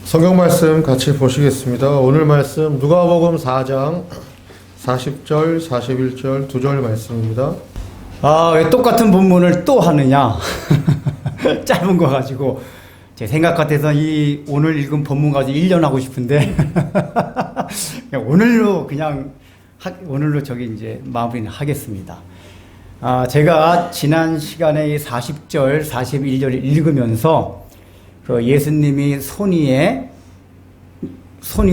성경 말씀 같이 보시겠습니다. 오늘 말씀 누가복음 4장 40절, 41절 두 절 말씀입니다. 왜 똑같은 본문을 또 하느냐? 짧은 거 가지고 제 생각 같아서 이 오늘 읽은 본문 가지고 1년 하고 싶은데 오늘로 저기 이제 마무리는 하겠습니다. 제가 지난 시간에 이 40절, 41절을 읽으면서 그 예수님이 손 위에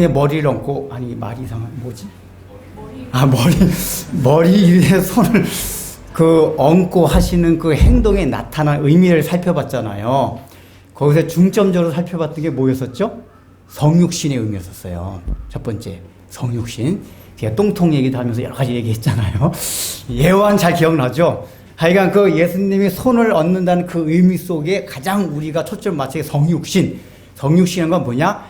머리를 얹고, 말이 이상한, 뭐지? 머리 위에 손을 얹고 하시는 그 행동에 나타난 의미를 살펴봤잖아요. 거기서 중점적으로 살펴봤던 게 뭐였었죠? 성육신의 의미였었어요. 첫 번째, 성육신. 제가 똥통 얘기도 하면서 여러 가지 얘기했잖아요. 예언 잘 기억나죠? 하여간 그 예수님이 손을 얹는다는 그 의미 속에 가장 우리가 초점을 맞추게 성육신. 성육신은 건 뭐냐?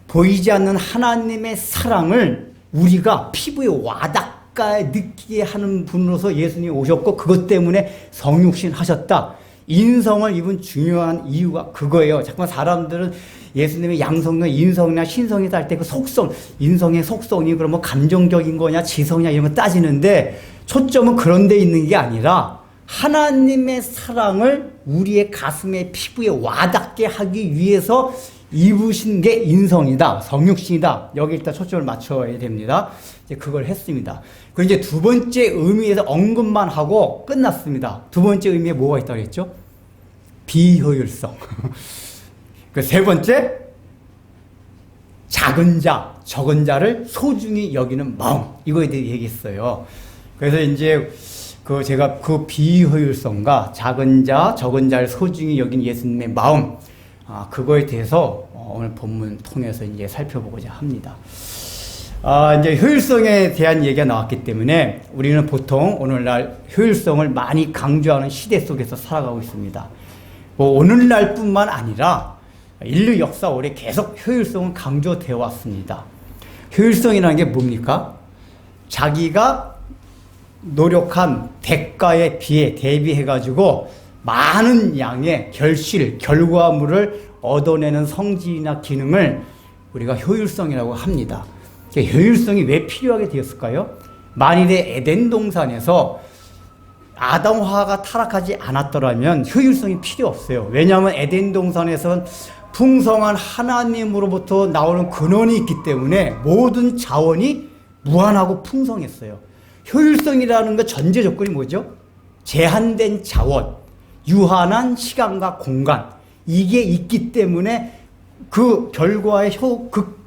보이지 않는 하나님의 사랑을 우리가 피부에 와닿게 느끼게 하는 분으로서 예수님이 오셨고, 그것 때문에 성육신 하셨다. 인성을 입은 중요한 이유가 그거예요. 잠깐 사람들은 예수님의 양성이나 인성이나 신성이다 할 때 그 속성, 인성의 속성이 그럼 뭐 감정적인 거냐, 지성이냐 이런 거 따지는데, 초점은 그런 데 있는 게 아니라 하나님의 사랑을 우리의 가슴에 피부에 와닿게 하기 위해서 입으신 게 인성이다, 성육신이다. 여기 일단 초점을 맞춰야 됩니다. 이제 그걸 했습니다. 그 이제 두 번째 의미에서 언급만 하고 끝났습니다. 두 번째 의미에 뭐가 있다고 했죠? 비효율성. 그 세 번째, 작은 자, 적은 자를 소중히 여기는 마음. 이거에 대해 얘기했어요. 그래서 이제 제가 그 비효율성과 작은 자, 적은 자를 소중히 여긴 예수님의 마음, 그거에 대해서 오늘 본문 통해서 이제 살펴보고자 합니다. 이제 효율성에 대한 얘기가 나왔기 때문에 우리는 보통 오늘날 효율성을 많이 강조하는 시대 속에서 살아가고 있습니다. 오늘날뿐만 아니라 인류 역사 오래 계속 효율성은 강조되어 왔습니다. 효율성이라는 게 뭡니까? 자기가 노력한 대가에 대비해가지고 많은 양의 결과물을 얻어내는 성질이나 기능을 우리가 효율성이라고 합니다. 효율성이 왜 필요하게 되었을까요? 만일에 에덴 동산에서 아담화가 타락하지 않았더라면 효율성이 필요 없어요. 왜냐하면 에덴 동산에서는 풍성한 하나님으로부터 나오는 근원이 있기 때문에 모든 자원이 무한하고 풍성했어요. 효율성이라는 그 전제 조건이 뭐죠? 제한된 자원, 유한한 시간과 공간, 이게 있기 때문에 그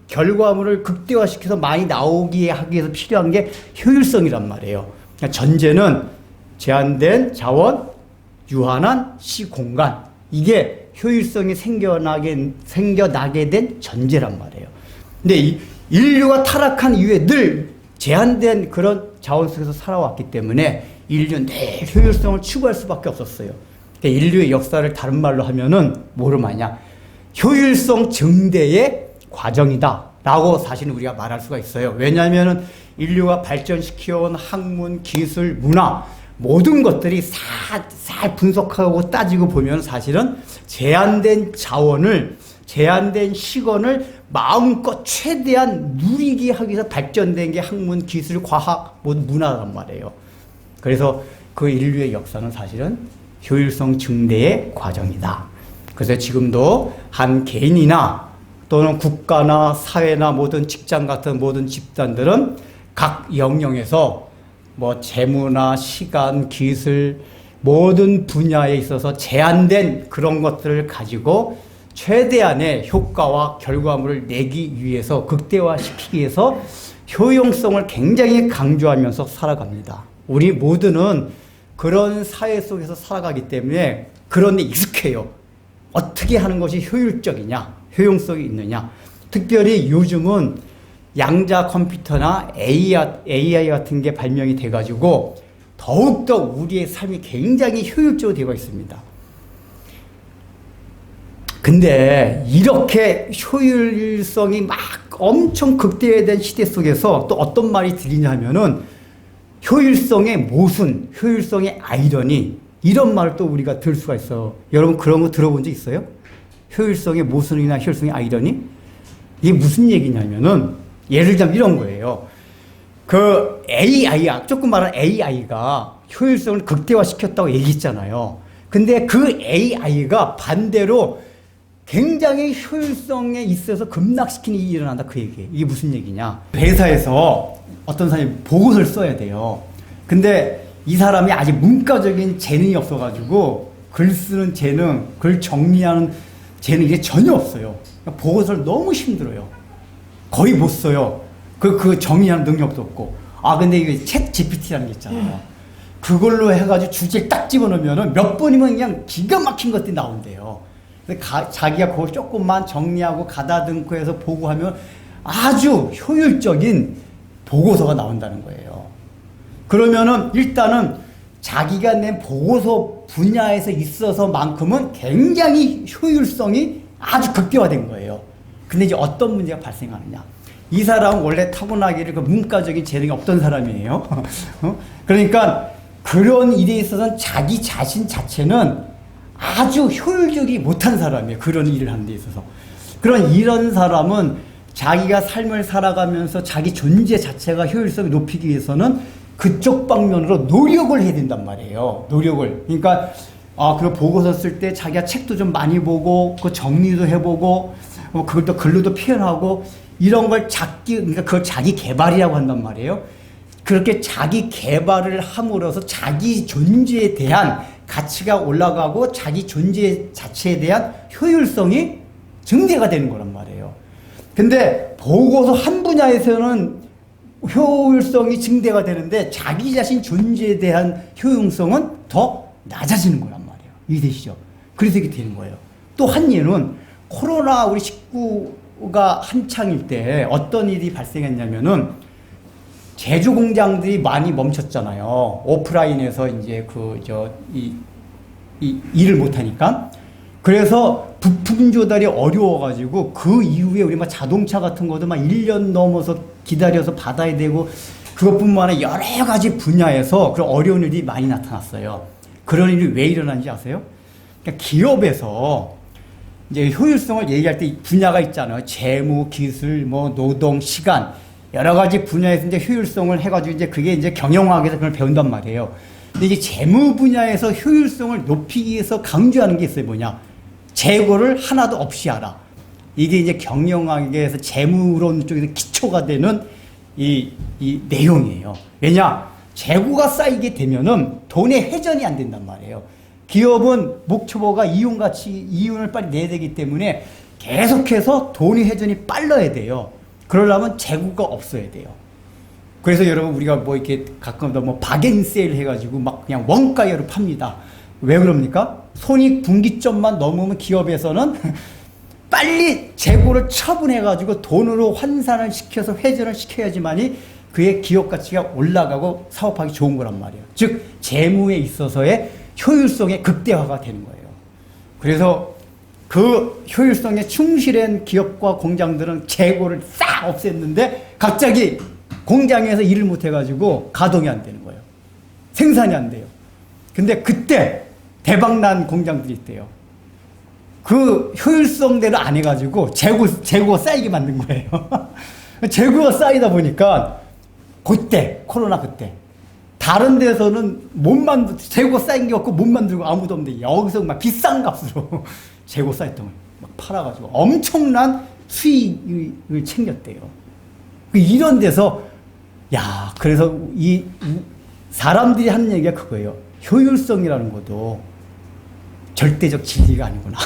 결과물을 극대화시켜서 많이 나오게 하기 위해서 필요한 게 효율성이란 말이에요. 그러니까 전제는 제한된 자원, 유한한 공간, 이게 효율성이 생겨나게 된 전제란 말이에요. 근데 이 인류가 타락한 이후에 늘 제한된 그런 자원 속에서 살아왔기 때문에 인류는 늘 효율성을 추구할 수밖에 없었어요. 인류의 역사를 다른 말로 하면은 뭐로 말이냐? 효율성 증대의 과정이다 라고 사실은 우리가 말할 수가 있어요. 왜냐하면은 인류가 발전시켜온 학문, 기술, 문화, 모든 것들이 살 분석하고 따지고 보면 사실은 제한된 자원을, 제한된 시간을 마음껏 최대한 누리게 하기 위해서 발전된 게 학문, 기술, 과학, 문화란 말이에요. 그래서 그 인류의 역사는 사실은 효율성 증대의 과정이다. 그래서 지금도 한 개인이나 또는 국가나 사회나 모든 직장 같은 모든 집단들은 각 영역에서 재무나 시간, 기술, 모든 분야에 있어서 제한된 그런 것들을 가지고 최대한의 효과와 결과물을 내기 위해서, 극대화시키기 위해서 효용성을 굉장히 강조하면서 살아갑니다. 우리 모두는 그런 사회 속에서 살아가기 때문에 그런 데 익숙해요. 어떻게 하는 것이 효율적이냐, 효용성이 있느냐. 특별히 요즘은 양자 컴퓨터나 AI 같은 게 발명이 돼가지고 더욱더 우리의 삶이 굉장히 효율적으로 되어 있습니다. 근데 이렇게 효율성이 막 엄청 극대화된 시대 속에서 또 어떤 말이 들리냐면은 효율성의 모순, 효율성의 아이러니, 이런 말을 또 우리가 들을 수가 있어. 여러분 그런 거 들어본 적 있어요? 효율성의 모순이나 효율성의 아이러니? 이게 무슨 얘기냐면은 예를 들면 이런 거예요. 그 AI가 조금 말하는 AI가 효율성을 극대화시켰다고 얘기했잖아요. 근데 그 AI가 반대로 굉장히 효율성에 있어서 급락시키는 일이 일어난다 그 얘기예요. 이게 무슨 얘기냐? 회사에서 어떤 사람이 보고서를 써야 돼요. 근데 이 사람이 아직 문과적인 재능이 없어가지고 글 쓰는 재능, 글 정리하는 재능이 전혀 없어요. 그러니까 보고서를 너무 힘들어요. 거의 못 써요. 그 정리하는 능력도 없고. 아, 근데 이게 챗 GPT라는 게 있잖아요. 그걸로 해가지고 주제를 딱 집어넣으면 몇 번이면 그냥 기가 막힌 것들이 나온대요. 근데 자기가 그걸 조금만 정리하고 가다듬고 해서 보고하면 아주 효율적인 보고서가 나온다는 거예요. 그러면은 일단은 자기가 낸 보고서 분야에서 있어서만큼은 굉장히 효율성이 아주 극대화된 거예요. 근데 이제 어떤 문제가 발생하느냐. 이 사람은 원래 타고나기를 그 문과적인 재능이 없던 사람이에요. 그러니까 그런 일에 있어서는 자기 자신 자체는 아주 효율적이 못한 사람이에요. 그런 일을 하는 데 있어서. 이런 사람은 자기가 삶을 살아가면서 자기 존재 자체가 효율성을 높이기 위해서는 그쪽 방면으로 노력을 해야 된단 말이에요. 노력을. 그러니까, 그 보고서 쓸 때 자기가 책도 좀 많이 보고, 그 정리도 해보고, 그걸 또 글로도 표현하고, 이런 걸 그러니까 그걸 자기 개발이라고 한단 말이에요. 그렇게 자기 개발을 함으로써 자기 존재에 대한 가치가 올라가고 자기 존재 자체에 대한 효율성이 증대가 되는 거란 말이에요. 근데 보고서 한 분야에서는 효율성이 증대가 되는데 자기 자신 존재에 대한 효용성은 더 낮아지는 거란 말이에요. 이해되시죠? 그래서 이게 되는 거예요. 또 한 예는 코로나 우리 19가 한창일 때 어떤 일이 발생했냐면은 제조 공장들이 많이 멈췄잖아요. 오프라인에서 이제 일을 못하니까. 그래서 부품 조달이 어려워가지고 그 이후에 우리 막 자동차 같은 것도 막 1년 넘어서 기다려서 받아야 되고 그것뿐만 아니라 여러 가지 분야에서 그런 어려운 일이 많이 나타났어요. 그런 일이 왜 일어난지 아세요? 그러니까 기업에서 이제 효율성을 얘기할 때 분야가 있잖아요. 재무, 기술, 노동, 시간. 여러 가지 분야에서 이제 효율성을 해가지고 이제 그게 이제 경영학에서 그걸 배운단 말이에요. 근데 이제 재무 분야에서 효율성을 높이기 위해서 강조하는 게 있어요. 뭐냐? 재고를 하나도 없이 하라. 이게 이제 경영학에서 재무론 쪽에서 기초가 되는 이 내용이에요. 왜냐? 재고가 쌓이게 되면은 돈의 회전이 안 된단 말이에요. 기업은 목표가 이윤을 빨리 내야 되기 때문에 계속해서 돈의 회전이 빨라야 돼요. 그러려면 재고가 없어야 돼요. 그래서 여러분 우리가 이렇게 가끔 박앤세일 해가지고 막 그냥 원가로 팝니다. 왜 그럽니까? 손익분기점만 넘으면 기업에서는 빨리 재고를 처분해가지고 돈으로 환산을 시켜서 회전을 시켜야지만이 그의 기업 가치가 올라가고 사업하기 좋은 거란 말이에요. 즉 재무에 있어서의 효율성의 극대화가 되는 거예요. 그래서 그 효율성에 충실한 기업과 공장들은 재고를 싹 없앴는데 갑자기 공장에서 일을 못 해가지고 가동이 안 되는 거예요. 생산이 안 돼요. 근데 그때 대박난 공장들이 있대요. 그 효율성대로 안 해가지고 재고가 쌓이게 만든 거예요. 재고가 쌓이다 보니까 그때 코로나 그때 다른 데서는 재고 쌓인 게 없고 못 만들고 아무도 없는데 여기서 막 비싼 값으로 재고 쌓였던 걸 막 팔아가지고 엄청난 수익을 챙겼대요. 이런 데서 그래서 이 사람들이 하는 얘기가 그거예요. 효율성이라는 것도 절대적 진리가 아니구나.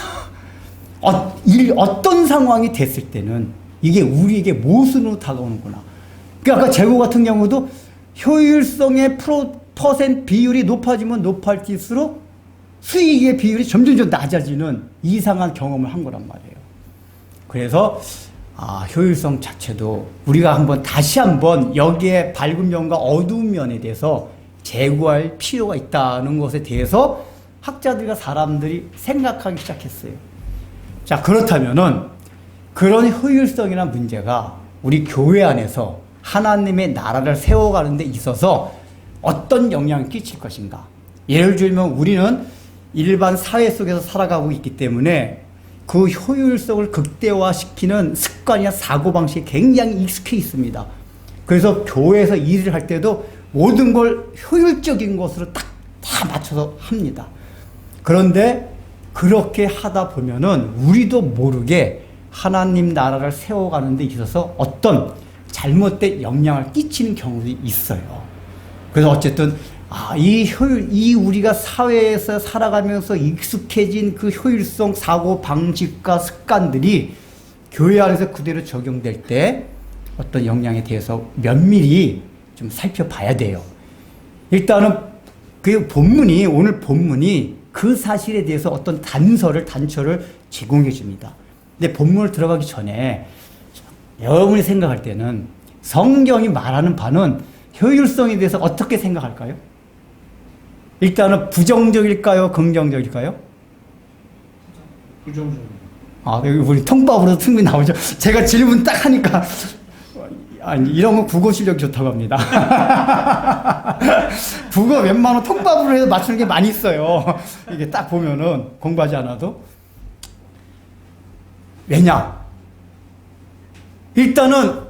어떤 상황이 됐을 때는 이게 우리에게 모순으로 다가오는구나. 그러니까 아까 재고 같은 경우도 효율성의 퍼센트 비율이 높아지면 높아질수록 수익의 비율이 점점 낮아지는 이상한 경험을 한 거란 말이에요. 그래서 효율성 자체도 우리가 다시 한번 여기에 밝은 면과 어두운 면에 대해서 재구할 필요가 있다는 것에 대해서 학자들과 사람들이 생각하기 시작했어요. 자, 그렇다면은 그런 효율성이라는 문제가 우리 교회 안에서 하나님의 나라를 세워가는 데 있어서 어떤 영향을 끼칠 것인가? 예를 들면 우리는 일반 사회 속에서 살아가고 있기 때문에 그 효율성을 극대화시키는 습관이나 사고방식이 굉장히 익숙해 있습니다. 그래서 교회에서 일을 할 때도 모든 걸 효율적인 것으로 다 맞춰서 합니다. 그런데 그렇게 하다 보면은 우리도 모르게 하나님 나라를 세워가는 데 있어서 어떤 잘못된 영향을 끼치는 경우도 있어요. 그래서 어쨌든 이 우리가 사회에서 살아가면서 익숙해진 그 효율성 사고 방식과 습관들이 교회 안에서 그대로 적용될 때 어떤 영향에 대해서 면밀히 좀 살펴봐야 돼요. 일단은 그 오늘 본문이 그 사실에 대해서 어떤 단초를 제공해 줍니다. 근데 본문을 들어가기 전에 여러분이 생각할 때는 성경이 말하는 바는 효율성에 대해서 어떻게 생각할까요? 일단은 부정적일까요? 긍정적일까요? 부정적입니다. 여기 우리 통밥으로 충분히 나오죠. 제가 질문 딱 하니까 이런 거 국어 실력 좋다고 합니다. 국어 웬만하면 통밥으로 해서 맞추는 게 많이 있어요. 이게 딱 보면은 공부하지 않아도. 왜냐? 일단은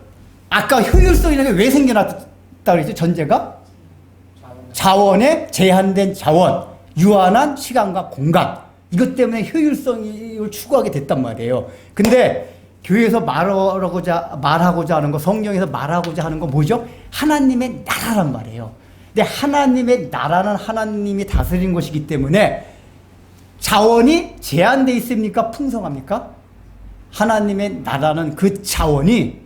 아까 효율성이라는 게 왜 생겨났다 그랬죠? 전제가? 자원의 제한된 자원, 유한한 시간과 공간. 이것 때문에 효율성을 추구하게 됐단 말이에요. 근데 교회에서 말하고자 하는 거, 성경에서 말하고자 하는 거 뭐죠? 하나님의 나라란 말이에요. 근데 하나님의 나라는 하나님이 다스리는 것이기 때문에 자원이 제한되어 있습니까? 풍성합니까? 하나님의 나라는 그 자원이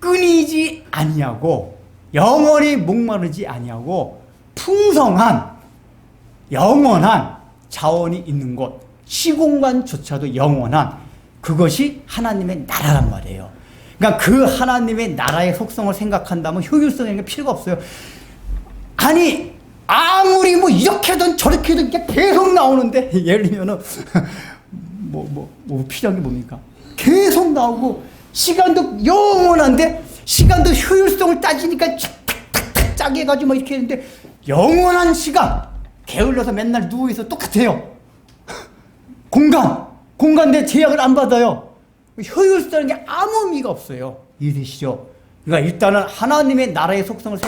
끊이지 아니하고 영원히 목마르지 아니하고 풍성한 영원한 자원이 있는 곳, 시공간조차도 영원한 그것이 하나님의 나라란 말이에요. 그러니까 그 하나님의 나라의 속성을 생각한다면 효율성에는 필요가 없어요. 아니 아무리 뭐 이렇게든 저렇게든 계속 나오는데 예를 들면은 뭐 필요한 게 뭡니까? 계속 나오고 시간도 영원한데 시간도 효율성을 따지니까 탁탁탁 짜게 해가지고 막 이렇게 했는데 영원한 시간 게을러서 맨날 누워있어 똑같아요. 공간 내 제약을 안 받아요. 효율성인 게 아무 의미가 없어요. 이해되시죠? 그러니까 일단은 하나님의 나라의 속성을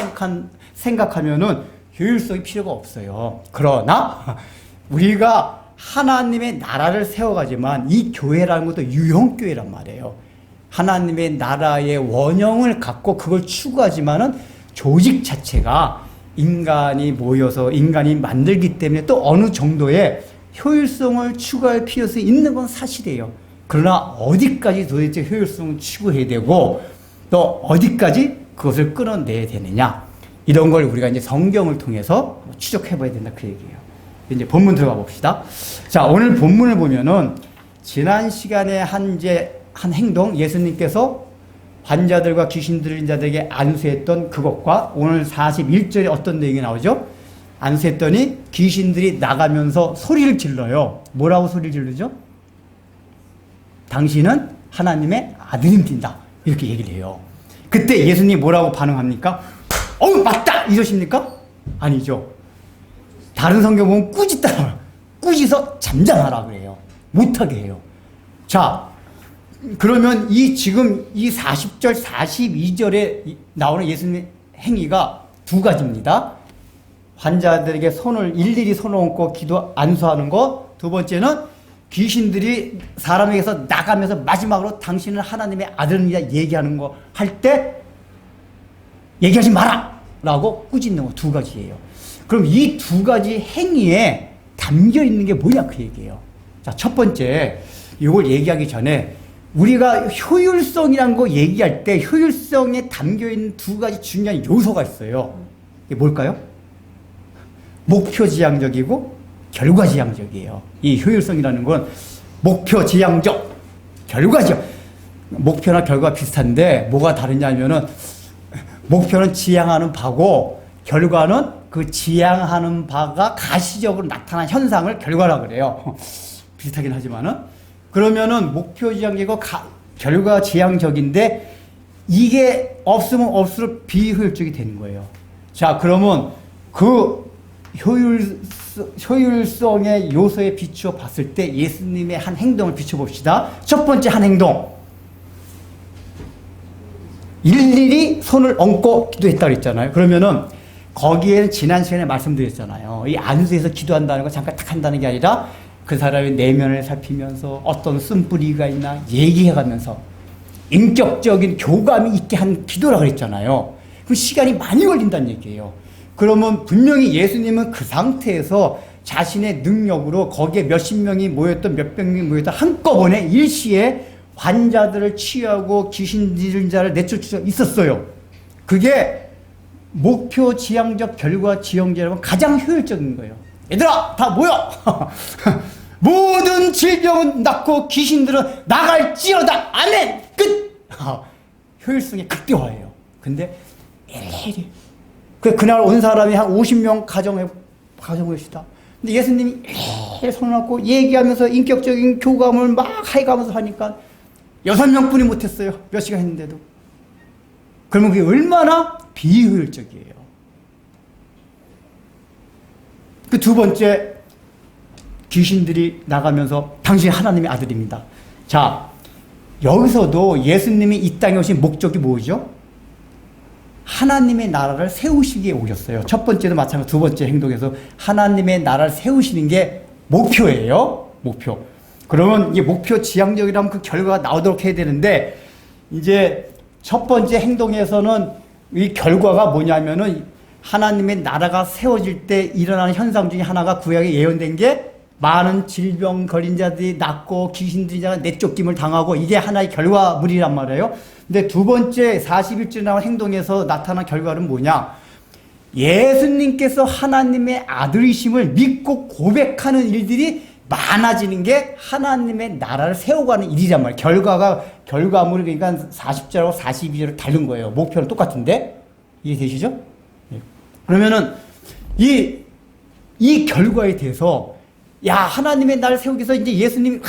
생각하면은 효율성이 필요가 없어요. 그러나 우리가 하나님의 나라를 세워가지만 이 교회라는 것도 유형교회란 말이에요. 하나님의 나라의 원형을 갖고 그걸 추구하지만은 조직 자체가 인간이 모여서 인간이 만들기 때문에 또 어느 정도의 효율성을 추구할 필요성이 있는 건 사실이에요. 그러나 어디까지 도대체 효율성을 추구해야 되고 또 어디까지 그것을 끌어내야 되느냐, 이런 걸 우리가 이제 성경을 통해서 추적해 봐야 된다, 그 얘기예요. 이제 본문 들어가 봅시다. 자, 오늘 본문을 보면은 지난 시간에 한 행동, 예수님께서 환자들과 귀신 들린 자들에게 안수했던 그것과 오늘 41절에 어떤 내용이 나오죠? 안수했더니 귀신들이 나가면서 소리를 질러요. 뭐라고 소리를 지르죠? 당신은 하나님의 아들입니다. 이렇게 얘기를 해요. 그때 예수님이 뭐라고 반응합니까? 맞다! 이러십니까? 아니죠. 다른 성경 보면 꾸짖다. 꾸짖어 잠잠하라 그래요. 못하게 해요. 자, 그러면 지금 이 40절, 42절에 나오는 예수님의 행위가 두 가지입니다. 환자들에게 일일이 손을 얹고 안수하는 것. 두 번째는 귀신들이 사람에게서 나가면서 마지막으로 당신은 하나님의 아들입니다 얘기하는 거 할 때 얘기하지 마라! 라고 꾸짖는 거, 두 가지예요. 그럼 이 두 가지 행위에 담겨 있는 게 뭐냐, 그 얘기예요. 자, 첫 번째, 이걸 얘기하기 전에 우리가 효율성이라는 거 얘기할 때 효율성에 담겨 있는 두 가지 중요한 요소가 있어요. 이게 뭘까요? 목표지향적이고 결과지향적이에요. 이 효율성이라는 건 목표지향적, 결과지향. 목표나 결과 비슷한데 뭐가 다르냐면은 목표는 지향하는 바고 결과는 그 지향하는 바가 가시적으로 나타난 현상을 결과라고 그래요. 비슷하긴 하지만은. 그러면은 목표지향적이고 결과지향적인데 이게 없으면 없을수록 비효율적이 되는 거예요. 자, 그러면 그 효율성의 요소에 비추어 봤을 때 예수님의 한 행동을 비춰봅시다. 첫 번째 한 행동. 일일이 손을 얹고 기도했다고 했잖아요. 그러면은 거기에는 지난 시간에 말씀드렸잖아요. 이 안수에서 기도한다는 거 잠깐 딱 한다는 게 아니라 그 사람의 내면을 살피면서 어떤 쓴뿌리가 있나 얘기해가면서 인격적인 교감이 있게 한 기도라고 그랬잖아요. 그 시간이 많이 걸린다는 얘기예요. 그러면 분명히 예수님은 그 상태에서 자신의 능력으로 거기에 몇십 명이 모였던 몇백 명이 모였던 한꺼번에 일시에 환자들을 치유하고 귀신 들린 자를 내쫓을 수 있었어요. 그게 목표 지향적 결과 지향제라면 가장 효율적인 거예요. 얘들아 다 모여! 모든 질병은 낫고 귀신들은 나갈지어다. 아멘! 끝! 효율성이 극대화예요. 근데 일일이 그날 온 사람이 한 50명 가정이시다. 근데 예수님이 일일이 손을 얹고 얘기하면서 인격적인 교감을 막 해가면서 하니까 6명뿐이 못했어요. 몇 시간 했는데도. 그러면 그게 얼마나 비효율적이에요. 그 두 번째, 귀신들이 나가면서 당신이 하나님의 아들입니다. 자, 여기서도 예수님이 이 땅에 오신 목적이 뭐죠? 하나님의 나라를 세우시기에 오셨어요. 첫 번째도 마찬가지, 두 번째 행동에서 하나님의 나라를 세우시는 게 목표예요. 목표. 그러면 이 목표 지향적이라면 그 결과가 나오도록 해야 되는데, 이제 첫 번째 행동에서는 이 결과가 뭐냐면은 하나님의 나라가 세워질 때 일어나는 현상 중에 하나가 구약에 예언된 게 많은 질병 걸린 자들이 낫고 귀신들이 내쫓김을 당하고 이게 하나의 결과물이란 말이에요. 근데 두 번째 41절에 나온 행동에서 나타난 결과는 뭐냐? 예수님께서 하나님의 아들이심을 믿고 고백하는 일들이 많아지는 게 하나님의 나라를 세워가는 일이란 말이에요. 결과물이 그러니까 40절하고 42절을 다른 거예요. 목표는 똑같은데? 이해되시죠? 그러면은 이 결과에 대해서 야, 하나님의 나라를 세우기 위해서 이제 예수님이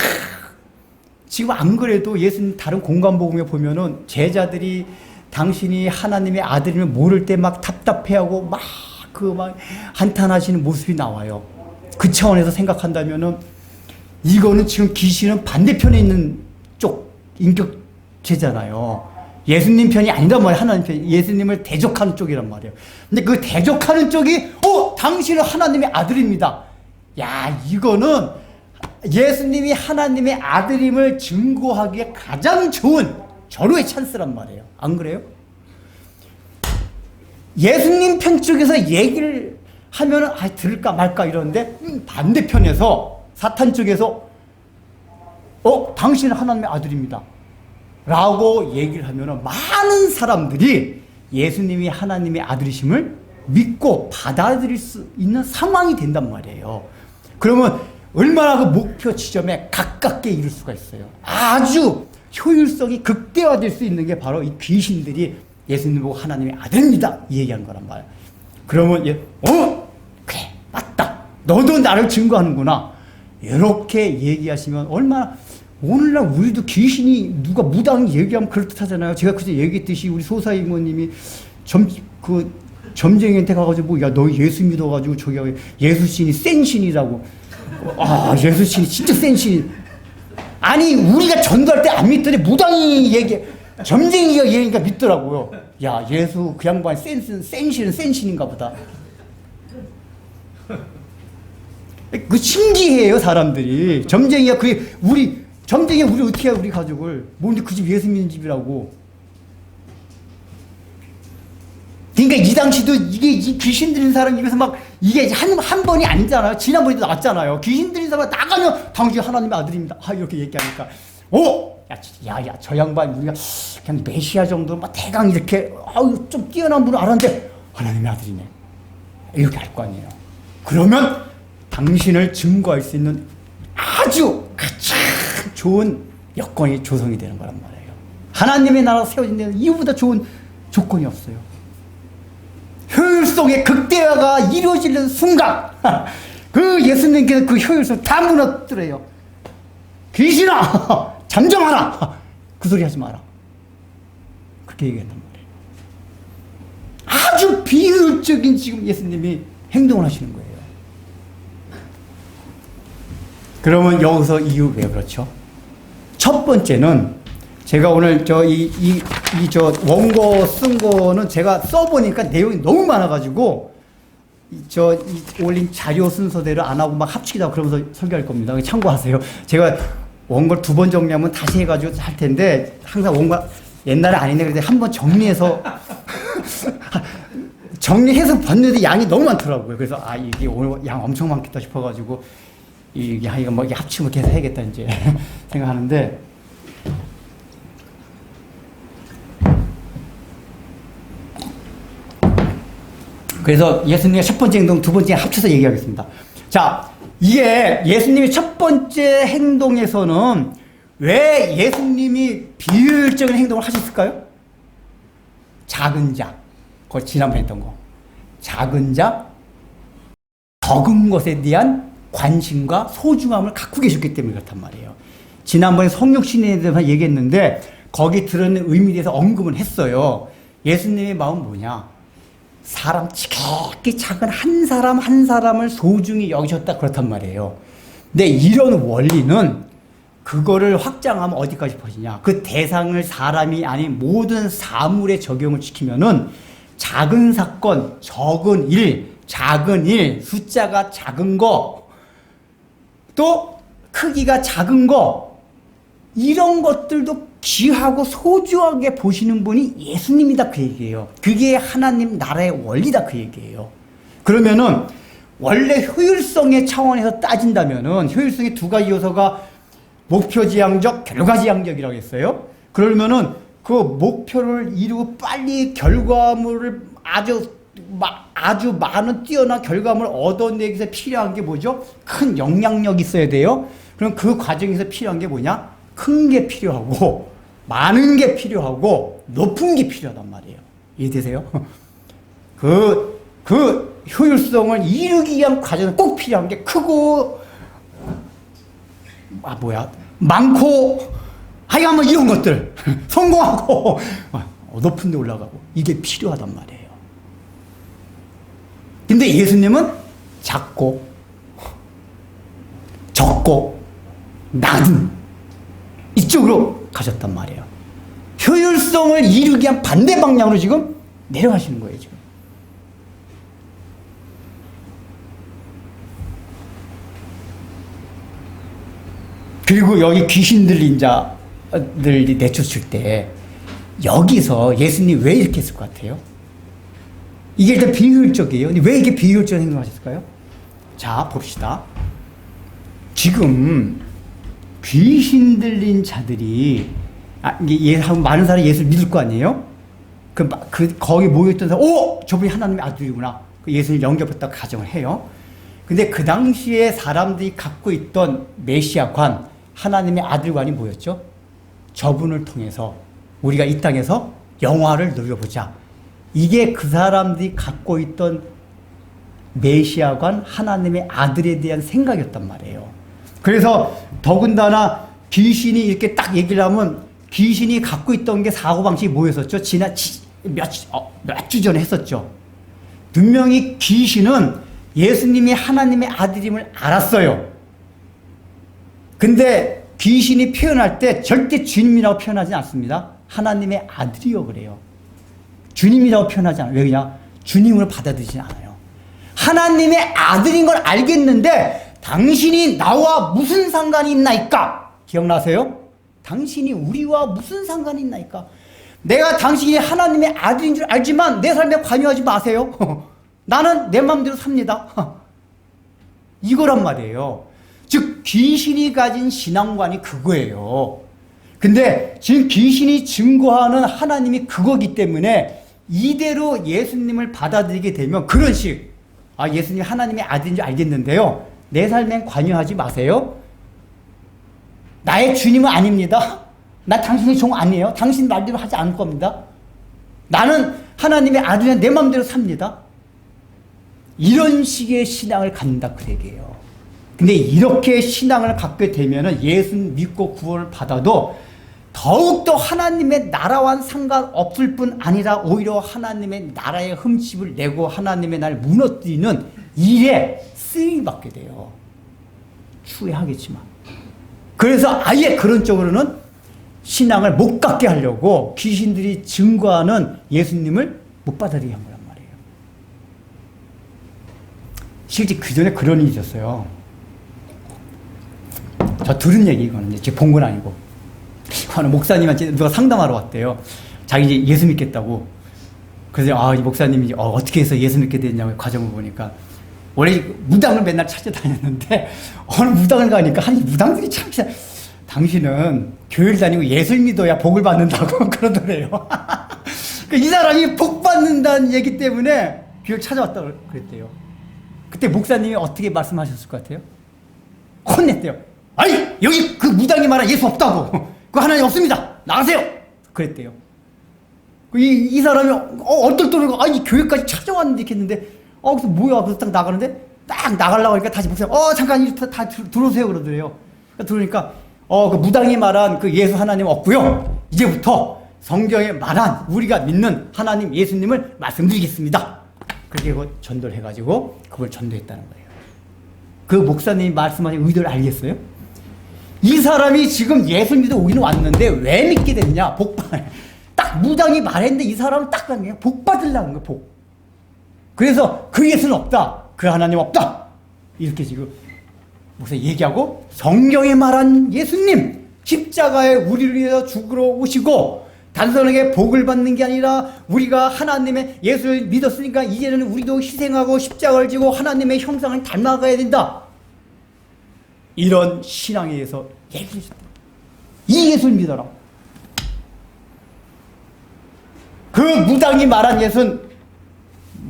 지금 안 그래도 예수님 다른 공간복음에 보면은 제자들이 당신이 하나님의 아들임을 모를 때 막 답답해하고 막 한탄하시는 모습이 나와요. 그 차원에서 생각한다면은 이거는 지금 귀신은 반대편에 있는 쪽 인격체잖아요. 예수님 편이 아니란 말이에요. 하나님 편이. 예수님을 대적하는 쪽이란 말이에요. 근데 그 대적하는 쪽이 당신은 하나님의 아들입니다. 야, 이거는 예수님이 하나님의 아들임을 증거하기에 가장 좋은 절호의 찬스란 말이에요. 안 그래요? 예수님 편 쪽에서 얘기를 하면은 들을까 말까 이러는데 반대편에서 사탄 쪽에서 당신은 하나님의 아들입니다 라고 얘기를 하면은 많은 사람들이 예수님이 하나님의 아들이심을 믿고 받아들일 수 있는 상황이 된단 말이에요. 그러면 얼마나 그 목표 지점에 가깝게 이룰 수가 있어요. 아주 효율성이 극대화될 수 있는 게 바로 이 귀신들이 예수님 보고 하나님의 아들입니다 이 얘기한 거란 말이에요. 그러면 그래 맞다 너도 나를 증거하는구나 이렇게 얘기하시면 얼마나 오늘날 우리도 귀신이 누가 무당이 얘기하면 그럴듯하잖아요. 제가 그때 얘기했듯이 우리 소사 이모님이 점쟁이한테 가가지고 야 너 예수 믿어가지고 저기 예수 신이 센 신이라고. 예수 신이 진짜 센 신. 아니 우리가 전도할 때 안 믿더니 무당이 점쟁이가 얘기하니까 믿더라고요. 야 예수 그 양반 센 신은 센 신인가 보다. 그 신기해요 사람들이. 점쟁이가 우리 어떻게 해 우리 가족을. 뭔데 그 집 예수 믿는 집이라고. 그러니까 이 당시도 이 귀신 들린 사람 입에서 막 이게 한 번이 아니잖아요. 지난번에도 나왔잖아요. 귀신 들린 사람 나가면 당신 하나님의 아들입니다. 이렇게 얘기하니까 저 양반 우리가 그냥 메시아 정도 막 대강 이렇게 좀 뛰어난 분을 알았는데 하나님의 아들이네. 이렇게 할 거 아니에요. 그러면 당신을 증거할 수 있는 아주 가장 좋은 여건이 조성이 되는 거란 말이에요. 하나님의 나라가 세워진 데는 이보다 좋은 조건이 없어요. 효율성의 극대화가 이루어지는 순간 그 예수님께서 그 효율성 다 무너뜨려요. 귀신아 잠잠하라 그 소리 하지 마라 그렇게 얘기했단 말이에요. 아주 비효율적인 지금 예수님이 행동을 하시는 거예요. 그러면 여기서 이유 왜 그렇죠? 첫 번째는 제가 오늘 저 원고 쓴 거는 제가 써보니까 내용이 너무 많아가지고 올린 자료 순서대로 안 하고 막 합치기다 그러면서 설교할 겁니다. 참고하세요. 제가 원고를 2번 정리하면 다시 해가지고 할 텐데 항상 원고 옛날에 아닌데 그래도 한번 정리해서 정리해서 봤는데 양이 너무 많더라고요. 그래서 이게 오늘 양 엄청 많겠다 싶어가지고 이게 이거 뭐 이게 합치면 계속 해야겠다 이제 생각하는데 그래서 예수님의 첫 번째 행동, 두 번째 합쳐서 얘기하겠습니다. 자, 이게 예수님의 첫 번째 행동에서는 왜 예수님이 비효율적인 행동을 하셨을까요? 작은 자, 그걸 지난번에 했던 거. 작은 자, 적은 것에 대한 관심과 소중함을 갖고 계셨기 때문에 그렇단 말이에요. 지난번에 성육신에 대해서 얘기했는데 거기 들어있는 의미에 대해서 언급은 했어요. 예수님의 마음은 뭐냐? 사람 지극히 작은 한 사람 한 사람을 소중히 여기셨다 그렇단 말이에요. 근데 이런 원리는 그거를 확장하면 어디까지 퍼지냐? 그 대상을 사람이 아닌 모든 사물에 적용을 시키면은 작은 사건, 적은 일, 숫자가 작은 거, 또 크기가 작은 거, 이런 것들도 귀하고 소중하게 보시는 분이 예수님이다 그 얘기예요. 그게 하나님 나라의 원리다 그 얘기예요. 그러면은 원래 효율성의 차원에서 따진다면은 효율성의 두 가지 요소가 목표지향적, 결과지향적이라고 했어요. 그러면은 그 목표를 이루고 빨리 결과물을 아주 많은 뛰어난 결과물을 얻어내기 위해서 필요한 게 뭐죠? 큰 영향력이 있어야 돼요. 그럼 그 과정에서 필요한 게 뭐냐? 큰 게 필요하고 많은 게 필요하고 높은 게 필요하단 말이에요. 이해되세요? 그 효율성을 이루기 위한 과정은 꼭 필요한 게 크고 많고 하여간 뭐 이런 것들 성공하고 높은 데 올라가고 이게 필요하단 말이에요. 근데 예수님은 작고 적고 낮은 이쪽으로 가셨단 말이에요. 효율성을 이루기 위한 반대 방향으로 지금 내려가시는 거예요, 지금. 그리고 여기 귀신 들린 자들이 내쫓을 때 여기서 예수님 왜 이렇게 했을 것 같아요? 이게 일단 비효율적이에요. 근데 왜 이게 비효율적인 행동을 하셨을까요? 자, 봅시다. 지금 귀신 들린 자들이 많은 사람이 예수를 믿을 거 아니에요? 거기 모여있던 사람, 저분이 하나님의 아들이구나. 예수님 영접했다고 가정을 해요. 근데 그 당시에 사람들이 갖고 있던 메시아관, 하나님의 아들관이 뭐였죠? 저분을 통해서 우리가 이 땅에서 영화를 누려보자. 이게 그 사람들이 갖고 있던 메시아관, 하나님의 아들에 대한 생각이었단 말이에요. 그래서 더군다나 귀신이 이렇게 딱 얘기를 하면 귀신이 갖고 있던 게 사고방식이 뭐였었죠? 몇 주 전에 했었죠. 분명히 귀신은 예수님이 하나님의 아들임을 알았어요. 근데 귀신이 표현할 때 절대 주님이라고 표현하지 않습니다. 하나님의 아들이요 그래요. 주님이라고 표현하지 않아요. 왜냐? 주님으로 받아들이지 않아요. 하나님의 아들인 걸 알겠는데 당신이 나와 무슨 상관이 있나이까? 기억나세요? 당신이 우리와 무슨 상관이 있나이까? 내가 당신이 하나님의 아들인 줄 알지만 내 삶에 관여하지 마세요. 나는 내 마음대로 삽니다. 이거란 말이에요. 즉 귀신이 가진 신앙관이 그거예요. 근데 지금 귀신이 증거하는 하나님이 그거기 때문에 이대로 예수님을 받아들이게 되면 그런 식, 예수님이 하나님의 아들인 줄 알겠는데요, 내 삶엔 관여하지 마세요. 나의 주님은 아닙니다. 나 당신의 종 아니에요. 당신 말대로 하지 않을 겁니다. 나는 하나님의 아들이라 내 마음대로 삽니다. 이런 식의 신앙을 갖는다 그 얘기예요. 근데 이렇게 신앙을 갖게 되면은 예수 믿고 구원을 받아도 더욱더 하나님의 나라와는 상관없을 뿐 아니라 오히려 하나님의 나라의 흠집을 내고 하나님의 나라를 무너뜨리는 일에 쓰임받게 돼요. 추후하겠지만. 그래서 아예 그런 쪽으로는 신앙을 못 갖게 하려고 귀신들이 증거하는 예수님을 못 받아들이게 한 거란 말이에요. 실제 그 전에 그런 일이 있었어요. 저 들은 얘기거든요. 제가 본 건 아니고. 어느 목사님한테 누가 상담하러 왔대요. 자기 이제 예수 믿겠다고. 그래서 이 목사님이 어떻게 해서 예수 믿게 됐냐고 과정을 보니까 원래 무당을 맨날 찾아다녔는데 어느 무당을 가니까 무당들이 참 당신은 교회를 다니고 예수 믿어야 복을 받는다고 그러더래요. 이 사람이 복 받는다는 얘기 때문에 교회를 찾아왔다고 그랬대요. 그때 목사님이 어떻게 말씀하셨을 것 같아요? 혼냈대요. 아니 여기 그 무당이 말한 예수 없다고. 그 하나님 없습니다. 나가세요. 그랬대요. 이 사람이 얼떨떨하고 아니 교회까지 찾아왔는데 이렇게 했는데 그래서 뭐야? 그래서 딱 나가는데 딱 나가려고 하니까 다시 목사님 잠깐 다 들어오세요 그러더래요. 들어오니까 그 무당이 말한 그 예수 하나님 없고요. 이제부터 성경에 말한 우리가 믿는 하나님 예수님을 말씀드리겠습니다. 그렇게 전도를 해가지고 그걸 전도했다는 거예요. 그 목사님이 말씀하신 의도를 알겠어요? 이 사람이 지금 예수 믿어 오기는 왔는데 왜 믿게 됐냐? 딱 무당이 말했는데 이 사람은 딱 그냥 복 받으려는 거예요. 복. 그래서 그 예수는 없다. 그 하나님 없다. 이렇게 지금 목사 얘기하고 성경에 말한 예수님 십자가에 우리를 위해서 죽으러 오시고 단순하게 복을 받는 게 아니라 우리가 하나님의 예수를 믿었으니까 이제는 우리도 희생하고 십자가를 지고 하나님의 형상을 닮아가야 된다. 이런 신앙에 의해서 얘기해 줬다. 이 예수를 믿어라. 그 무당이 말한 예수는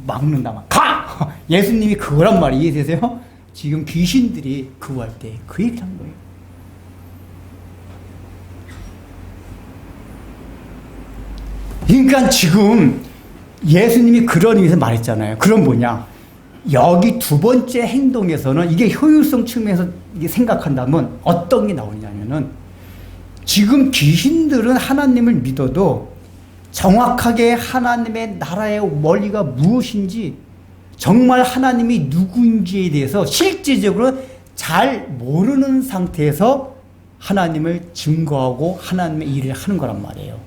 막는다. 가! 예수님이 그거란 말이 이해되세요? 지금 귀신들이 구할 때 그 얘기를 한 거예요. 그러니까 지금 예수님이 그런 의미에서 말했잖아요. 그럼 뭐냐? 여기 두 번째 행동에서는 이게 효율성 측면에서 이게 생각한다면 어떤 게 나오냐면은 지금 귀신들은 하나님을 믿어도 정확하게 하나님의 나라의 원리가 무엇인지 정말 하나님이 누구인지에 대해서 실제적으로 잘 모르는 상태에서 하나님을 증거하고 하나님의 일을 하는 거란 말이에요.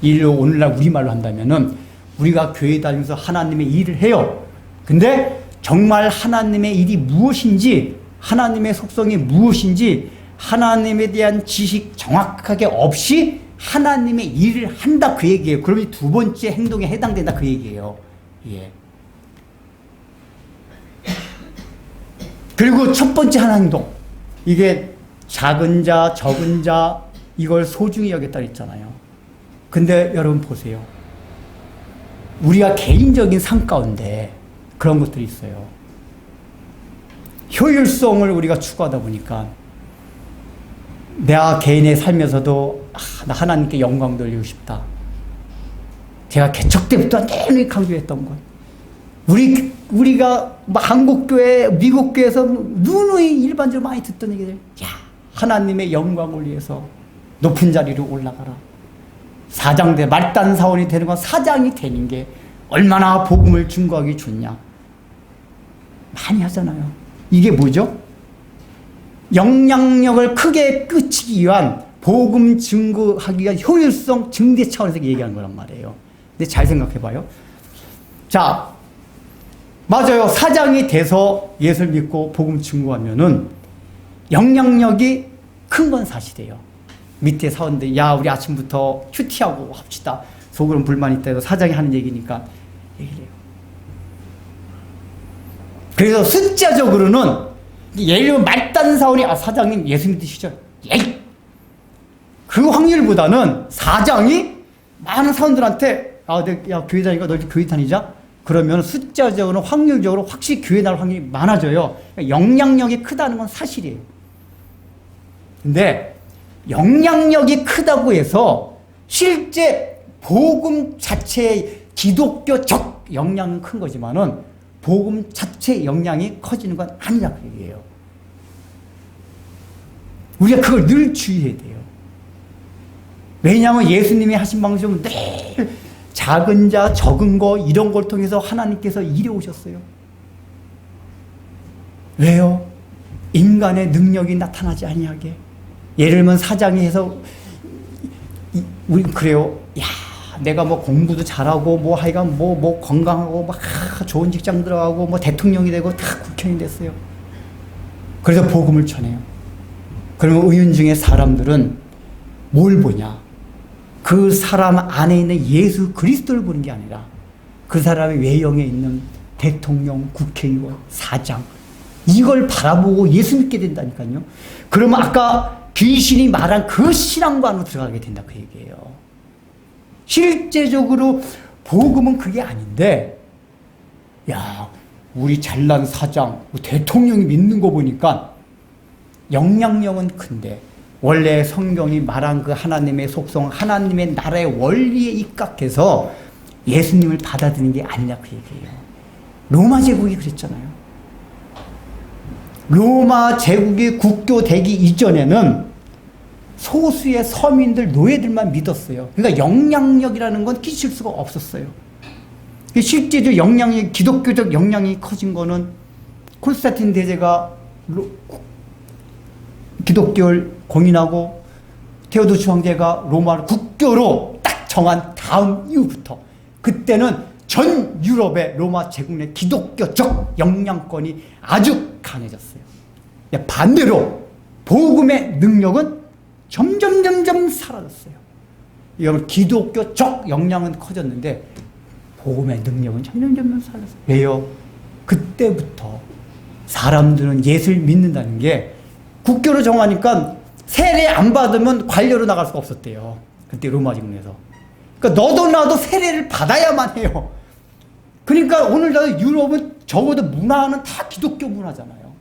일로 오늘날 우리말로 한다면은 우리가 교회 다니면서 하나님의 일을 해요. 근데 정말 하나님의 일이 무엇인지 하나님의 속성이 무엇인지 하나님에 대한 지식 정확하게 없이 하나님의 일을 한다 그 얘기예요. 그러면 두 번째 행동에 해당된다 그 얘기예요. 예. 그리고 첫 번째 하나 행동 이게 작은 자 적은 자 이걸 소중히 여겼다 했잖아요. 근데 여러분 보세요. 우리가 개인적인 삶 가운데 그런 것들이 있어요. 효율성을 우리가 추구하다 보니까 내가 개인의 삶에서도 나 하나님께 영광 돌리고 싶다. 제가 개척 때부터 내내 강조했던 것. 우리가 한국교회, 미국교회에서 누누이 일반적으로 많이 듣던 얘기들. 하나님의 영광을 위해서 높은 자리로 올라가라. 사장대 말단 사원이 되는 건 사장이 되는 게 얼마나 복음을 증거하기 좋냐. 많이 하잖아요. 이게 뭐죠? 영향력을 크게 끼치기 위한 복음 증거하기 위한 효율성 증대 차원에서 얘기하는 거란 말이에요. 근데 잘 생각해봐요. 자, 맞아요. 사장이 돼서 예수를 믿고 복음 증거하면은 영향력이 큰 건 사실이에요. 밑에 사원들, 우리 아침부터 큐티하고 합시다. 속으로는 불만이 있다 해서 사장이 하는 얘기니까 얘기를 해요. 그래서 숫자적으로는 예를 들면 말단 사원이 사장님 예수 믿으시죠? 그 확률보다는 사장이 많은 사원들한테 야 교회 다니까 너 교회 다니자? 그러면 숫자적으로 확률적으로 확실히 교회 나올 확률이 많아져요. 영향력이 크다는 건 사실이에요. 근데 영향력이 크다고 해서 실제 복음 자체의 기독교적 영향은 큰 거지만은 복음 자체의 영향이 커지는 건 아니라 그 얘기예요. 우리가 그걸 늘 주의해야 돼요. 왜냐하면 예수님이 하신 방식은 늘 작은 자, 적은 거 이런 걸 통해서 하나님께서 일해 오셨어요. 왜요? 인간의 능력이 나타나지 아니하게. 예를 들면 사장이 해서 우리 그래요. 야, 내가 뭐 공부도 잘하고 뭐 하여간 뭐 건강하고 막 좋은 직장 들어가고 뭐 대통령이 되고 다 국회의원이 됐어요. 그래서 복음을 전해요. 그러면 의윤중의 사람들은 뭘 보냐? 그 사람 안에 있는 예수 그리스도를 보는 게 아니라 그 사람의 외형에 있는 대통령, 국회의원, 사장 이걸 바라보고 예수 믿게 된다니까요. 그러면 아까 귀신이 말한 그 신앙관으로 들어가게 된다 그 얘기예요. 실제적으로 복음은 그게 아닌데, 야, 우리 잘난 사장, 대통령이 믿는 거 보니까 영향력은 큰데 원래 성경이 말한 그 하나님의 속성, 하나님의 나라의 원리에 입각해서 예수님을 받아들이는 게 아니냐 그 얘기예요. 로마 제국이 그랬잖아요. 로마 제국이 국교되기 이전에는 소수의 서민들, 노예들만 믿었어요. 그러니까 영향력이라는 건 끼칠 수가 없었어요. 실제로 영향이, 기독교적 영향이 커진 거는 콘스탄틴 대제가 기독교를 공인하고 테오도시 황제가 로마를 국교로 딱 정한 다음 이후부터 그때는 전 유럽의 로마 제국 내 기독교적 영향권이 아주 강해졌어요. 반대로 복음의 능력은 점점 사라졌어요. 여러분, 기독교적 영향은 커졌는데 복음의 능력은 점점 사라졌어요. 왜요? 그때부터 사람들은 예수를 믿는다는 게 국교로 정하니까 세례 안 받으면 관료로 나갈 수가 없었대요. 그때 로마 제국에서. 그러니까 너도 나도 세례를 받아야만 해요. 그러니까 오늘날 유럽은 적어도 문화는 다 기독교 문화잖아요.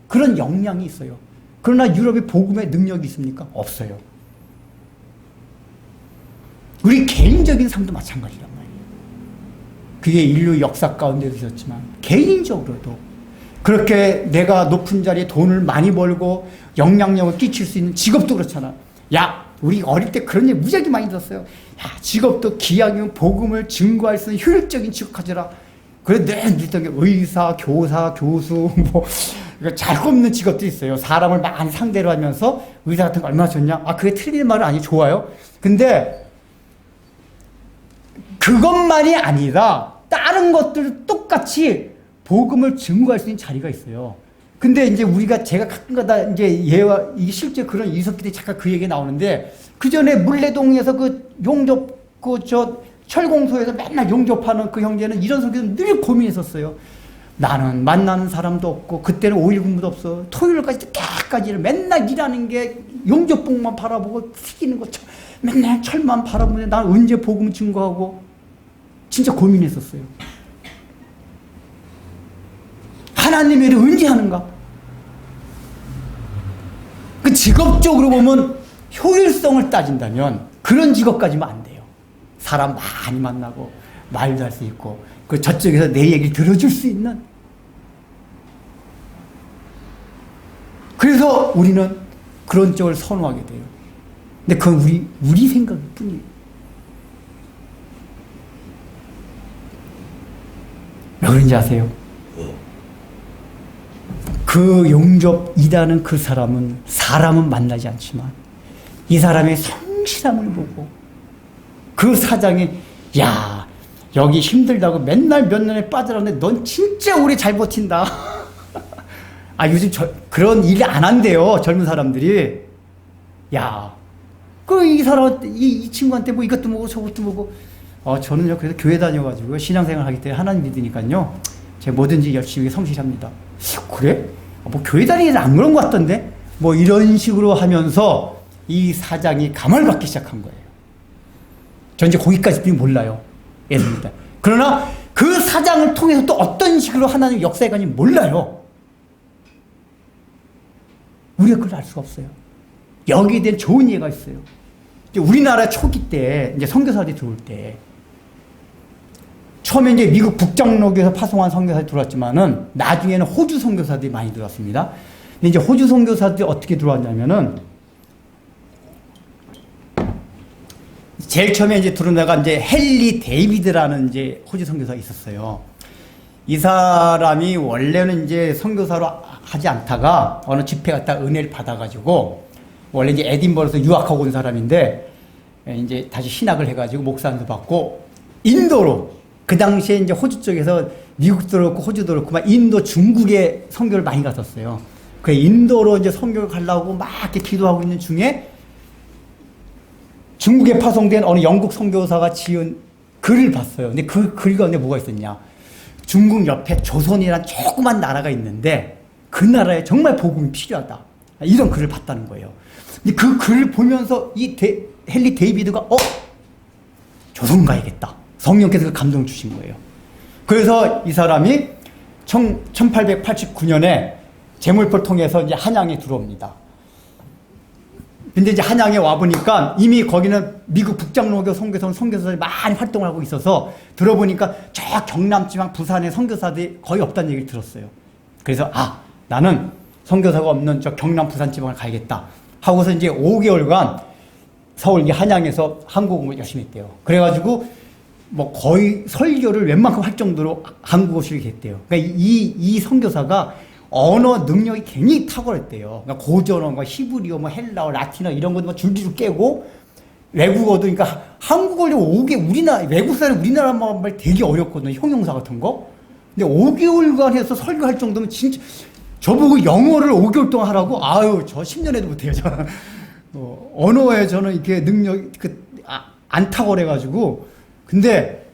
그런 영향이 있어요. 그러나 유럽에 복음의 능력이 있습니까? 없어요. 우리 개인적인 삶도 마찬가지란 말이에요. 그게 인류 역사 가운데도 있었지만 개인적으로도 그렇게 내가 높은 자리에 돈을 많이 벌고 영향력을 끼칠 수 있는 직업도 그렇잖아. 야, 우리 어릴 때 그런 얘기 무지하게 많이 들었어요. 야, 직업도 기왕이면 복음을 증거할 수 있는 효율적인 직업 가져라. 그래, 늘 듣던 게 의사, 교사, 교수, 뭐 잘 꼽는 직업도 있어요. 사람을 많이 상대로 하면서 의사 같은 거 얼마나 좋냐? 아, 그게 틀린 말은 아니, 좋아요. 근데 그것만이 아니라 다른 것들 똑같이 복음을 증거할 수 있는 자리가 있어요. 근데 이제 우리가 제가 가끔가다 이제 예와 이게 실제 그런 이석기 때 잠깐 그 얘기 나오는데 그 전에 물레동에서 그 용접 저 철공소에서 맨날 용접하는 그 형제는 이런 성격을 늘 고민했었어요. 나는 만나는 사람도 없고 그때는 5일 근무도 없어. 토요일까지 깨까지는 맨날 일하는 게 용접봉만 바라보고 튀기는 것처럼 맨날 철만 바라보는데 난 언제 복음 증거하고 진짜 고민했었어요. 하나님의 일을 언제 하는가? 그 직업적으로 보면 효율성을 따진다면 그런 직업까지면 안 돼요. 사람 많이 만나고 말도 할 수 있고 그 저쪽에서 내 얘기를 들어줄 수 있는. 그래서 우리는 그런 쪽을 선호하게 돼요. 근데 그건 우리 생각일 뿐이에요. 왜 그런지 아세요? 그 용접 일하는 그 사람은 사람은 만나지 않지만 이 사람의 성실함을 보고 그 사장이 야, 여기 힘들다고 맨날 몇 년에 빠져나오는데 넌 진짜 오래 잘 버틴다. 아, 요즘 그런 일 안 한대요, 젊은 사람들이. 야, 이 사람, 이 친구한테 뭐 이것도 먹고 저것도 먹고. 저는요, 그래서 교회 다녀가지고 신앙생활 하기 때문에 하나님 믿으니까요, 제가 뭐든지 열심히 성실합니다. 그래? 뭐 교회 다니기는 안 그런 것 같던데? 뭐 이런 식으로 하면서 이 사장이 감을 받기 시작한 거예요. 전 이제 거기까지 몰라요. 예수입니다. 그러나 그 사장을 통해서 또 어떤 식으로 하나님 역사에 가는지 몰라요. 우리가 그걸 알 수가 없어요. 여기에 대한 좋은 예가 있어요. 우리나라 초기 때, 이제 선교사들이 들어올 때, 처음에 이제 미국 북장로교에서 파송한 선교사들이 들어왔지만은, 나중에는 호주 선교사들이 많이 들어왔습니다. 근데 이제 호주 선교사들이 어떻게 들어왔냐면은, 제일 처음에 이제 들어온 애가 이제 헨리 데이비드라는 이제 호주 선교사가 있었어요. 이 사람이 원래는 이제 선교사로 하지 않다가 어느 집회 갔다 은혜를 받아가지고 원래 이제 에딘버러에서 유학하고 온 사람인데 이제 다시 신학을 해가지고 목사님도 받고 인도로 그 당시에 이제 호주 쪽에서 미국도 그렇고 호주도 그렇고 막 인도 중국에 선교를 많이 갔었어요. 그 인도로 이제 선교를 가려고 막 이렇게 기도하고 있는 중에 중국에 파송된 어느 영국 선교사가 지은 글을 봤어요. 근데 그 글 가운데 뭐가 있었냐? 중국 옆에 조선이란 조그만 나라가 있는데 그 나라에 정말 복음이 필요하다. 이런 글을 봤다는 거예요. 근데 그 글을 보면서 이 헨리 데이비드가 조선 가야겠다. 성령께서 그 감동을 주신 거예요. 그래서 이 사람이 1889년에 제물포를 통해서 이제 한양에 들어옵니다. 근데 이제 한양에 와보니까 이미 거기는 미국 북장로교 선교사들이 많이 활동을 하고 있어서 들어보니까 저 경남지방 부산에 선교사들이 거의 없다는 얘기를 들었어요. 그래서 나는 선교사가 없는 저 경남 부산 지방을 가야겠다 하고서 이제 5개월간 서울 이 한양에서 한국어를 열심히 했대요. 그래가지고 뭐 거의 설교를 웬만큼 할 정도로 한국어 실력이 했대요. 그러니까 이 선교사가 언어 능력이 굉장히 탁월했대요. 그러니까 고전어, 뭐 히브리어, 뭐 헬라어, 라틴어 이런 것도 줄줄이 깨고 외국어도 그러니까 한국어를 5개 외국 사람 우리나라 말 되게 어렵거든요. 형용사 같은 거. 근데 5개월간 해서 설교할 정도면 진짜 저보고 영어를 5개월 동안 하라고 저 10년 해도 못해요. 저는 언어에 저는 이렇게 능력이 안 탁월해가지고 근데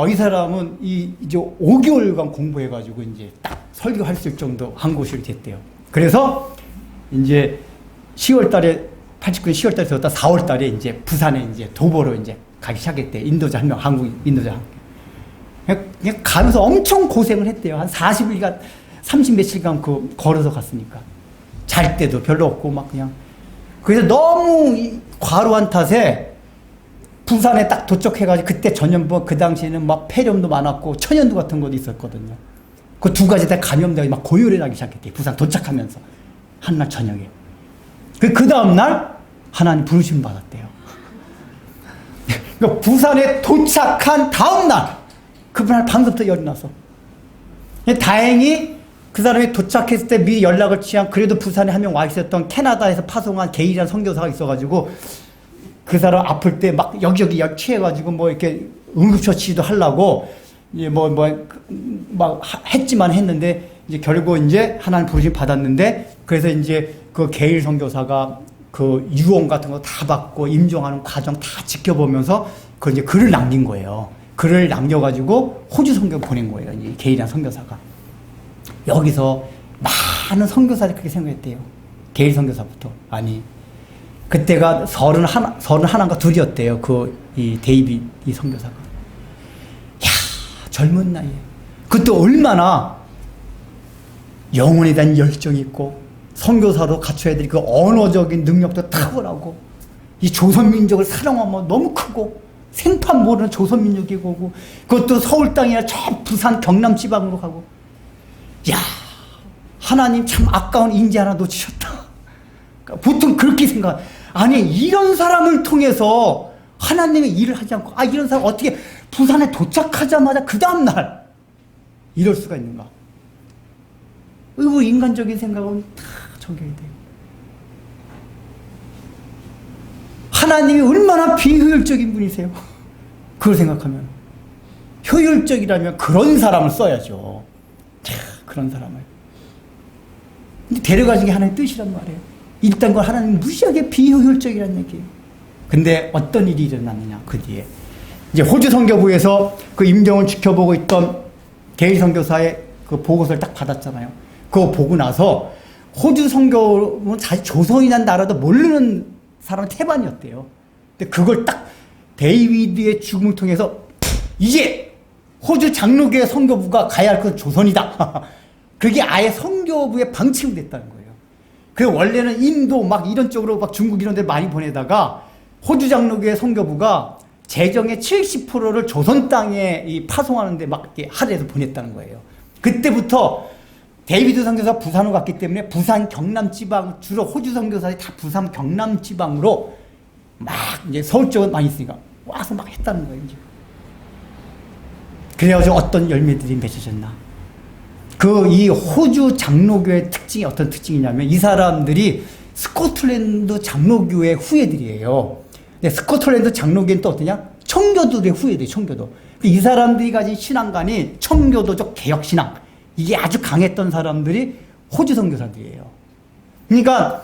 이 사람은 이제 5개월간 공부해가지고 이제 딱 설교할 수 있을 정도 한국어실이 됐대요. 그래서 이제 10월 달에 89년 10월 달에 들었다 4월 달에 이제 부산에 이제 도보로 이제 가기 시작했대. 인도자 한 명, 한국 인도자 한 명. 그냥 가면서 엄청 고생을 했대요. 한 40일간 30 며칠간 걸어서 갔으니까. 잘 때도 별로 없고 막 그냥. 그래서 너무 과로한 탓에 부산에 딱 도착해가지고 그때 전염병 그 당시에는 막 폐렴도 많았고 천연두 같은 것도 있었거든요. 그 두 가지 다 감염되고 막 고열이 나기 시작했대요. 부산 도착하면서 한날 저녁에. 그 다음날 하나님 부르심 받았대요. 그러니까 부산에 도착한 다음날 그날 밤부터 열이 나서 다행히 그 사람이 도착했을 때 미리 연락을 취한 그래도 부산에 한 명 와 있었던 캐나다에서 파송한 게이라는 선교사가 있어가지고 그 사람 아플 때 막 여기저기 약 취해가지고 뭐 이렇게 응급처치도 하려고 막 했지만 했는데 이제 결국 이제 하나님 부르심 받았는데 그래서 이제 그 게일 선교사가 그 유언 같은 거 다 받고 임종하는 과정 다 지켜보면서 그 이제 글을 남긴 거예요. 글을 남겨가지고 호주 선교 보낸 거예요. 이 게일이라는 선교사가. 여기서 많은 선교사들이 그렇게 생각했대요. 게일 선교사부터. 아니. 그때가 31인가 둘이었대요. 이 데이빗, 이 선교사가. 젊은 나이에. 그때 얼마나 영혼에 대한 열정이 있고, 선교사로 갖춰야 될 그 언어적인 능력도 탁월하고, 이 조선민족을 사랑하면 너무 크고, 생판 모르는 조선민족이고, 오고, 그것도 서울 땅이 아니라 저 부산 경남 지방으로 가고, 하나님 참 아까운 인재 하나 놓치셨다. 보통 그렇게 생각. 아니 이런 사람을 통해서 하나님의 일을 하지 않고 이런 사람 어떻게 부산에 도착하자마자 그 다음날 이럴 수가 있는가. 인간적인 생각은 다 저겨야 돼요. 하나님이 얼마나 비효율적인 분이세요. 그걸 생각하면 효율적이라면 그런 사람을 써야죠. 그런 사람을. 근데 데려가신 게 하나님의 뜻이란 말이에요. 이딴 걸 하나님 무시하게 비효율적이라는 얘기예요. 근데 어떤 일이 일어났느냐, 그 뒤에. 이제 호주 선교부에서 그 임종을 지켜보고 있던 게일 선교사의 그 보고서를 딱 받았잖아요. 그거 보고 나서 호주 선교는 사실 조선이라는 나라도 모르는 사람 태반이었대요. 근데 그걸 딱 데이비드의 죽음을 통해서 이제 호주 장로교회 선교부가 가야 할 건 조선이다. 그게 아예 선교부의 방침이 됐다는 거예요. 그 원래는 인도 막 이런 쪽으로 막 중국 이런 데 많이 보내다가 호주 장로교회 선교부가 재정의 70%를 조선 땅에 파송하는데 막 할애해서 보냈다는 거예요. 그때부터 데이비드 선교사 부산으로 갔기 때문에 부산 경남 지방 주로 호주 선교사들이 다 부산 경남 지방으로 막 이제 서울 쪽은 많이 있으니까 와서 막 했다는 거예요. 이제. 그래가지고 어떤 열매들이 맺어졌나. 이 호주 장로교의 특징이 어떤 특징이냐면 이 사람들이 스코틀랜드 장로교의 후예들이에요. 근데 스코틀랜드 장로교는 또 어떠냐? 청교도의 후예들이에요. 청교도. 이 사람들이 가진 신앙관이 청교도적 개혁신앙, 이게 아주 강했던 사람들이 호주 선교사들이에요. 그러니까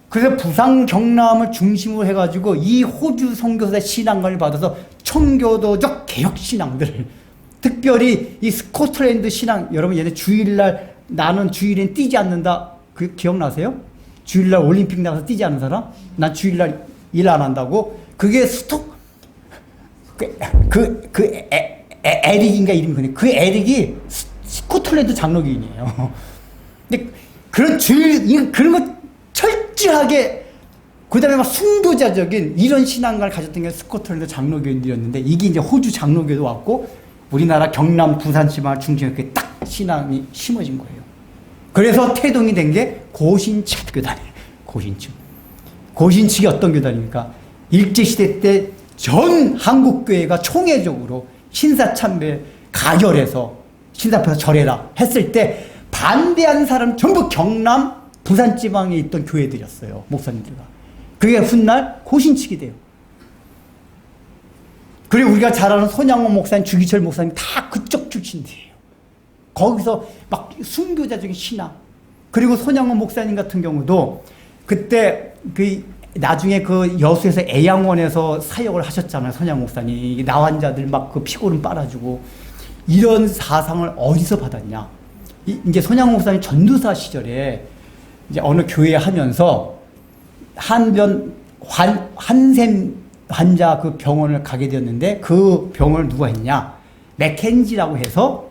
그래서 부산 경남을 중심으로 해가지고 이 호주 선교사의 신앙관을 받아서 청교도적 개혁신앙들, 특별히 이 스코틀랜드 신앙, 여러분 예전에 주일날 나는 주일엔 뛰지 않는다, 그 기억나세요? 주일날 올림픽 나가서 뛰지 않는 사람? 난 주일날 일 안 한다고? 그게 에릭인가 이름이 그네. 그 에릭이 스코틀랜드 장로교인이에요. 근데 그런 그런 거 철저하게, 그 다음에 막 순교자적인 이런 신앙관을 가졌던 게 스코틀랜드 장로교인들이었는데, 이게 이제 호주 장로교도 왔고, 우리나라 경남, 부산 지방을 중심으로 이렇게 딱 신앙이 심어진 거예요. 그래서 태동이 된 게 고신측 교단이에요. 고신측. 고신측이 어떤 교단입니까? 일제시대 때 전 한국교회가 총회적으로 신사참배 가결해서 신사 앞에서 절해라 했을 때 반대한 사람 전부 경남, 부산 지방에 있던 교회들이었어요. 목사님들과. 그게 훗날 고신측이 돼요. 그리고 우리가 잘 아는 손양원 목사님, 주기철 목사님 다 그쪽 출신들이에요. 거기서 막 순교자적인 신앙. 그리고 손양원 목사님 같은 경우도 그때 나중에 여수에서 애양원에서 사역을 하셨잖아요. 손양원 목사님. 나환자들 막 피고름 빨아주고. 이런 사상을 어디서 받았냐. 이제 손양원 목사님 전도사 시절에 이제 어느 교회에 하면서 한센 환자 그 병원을 가게 되었는데, 그 병원을 누가 했냐? 맥켄지라고 해서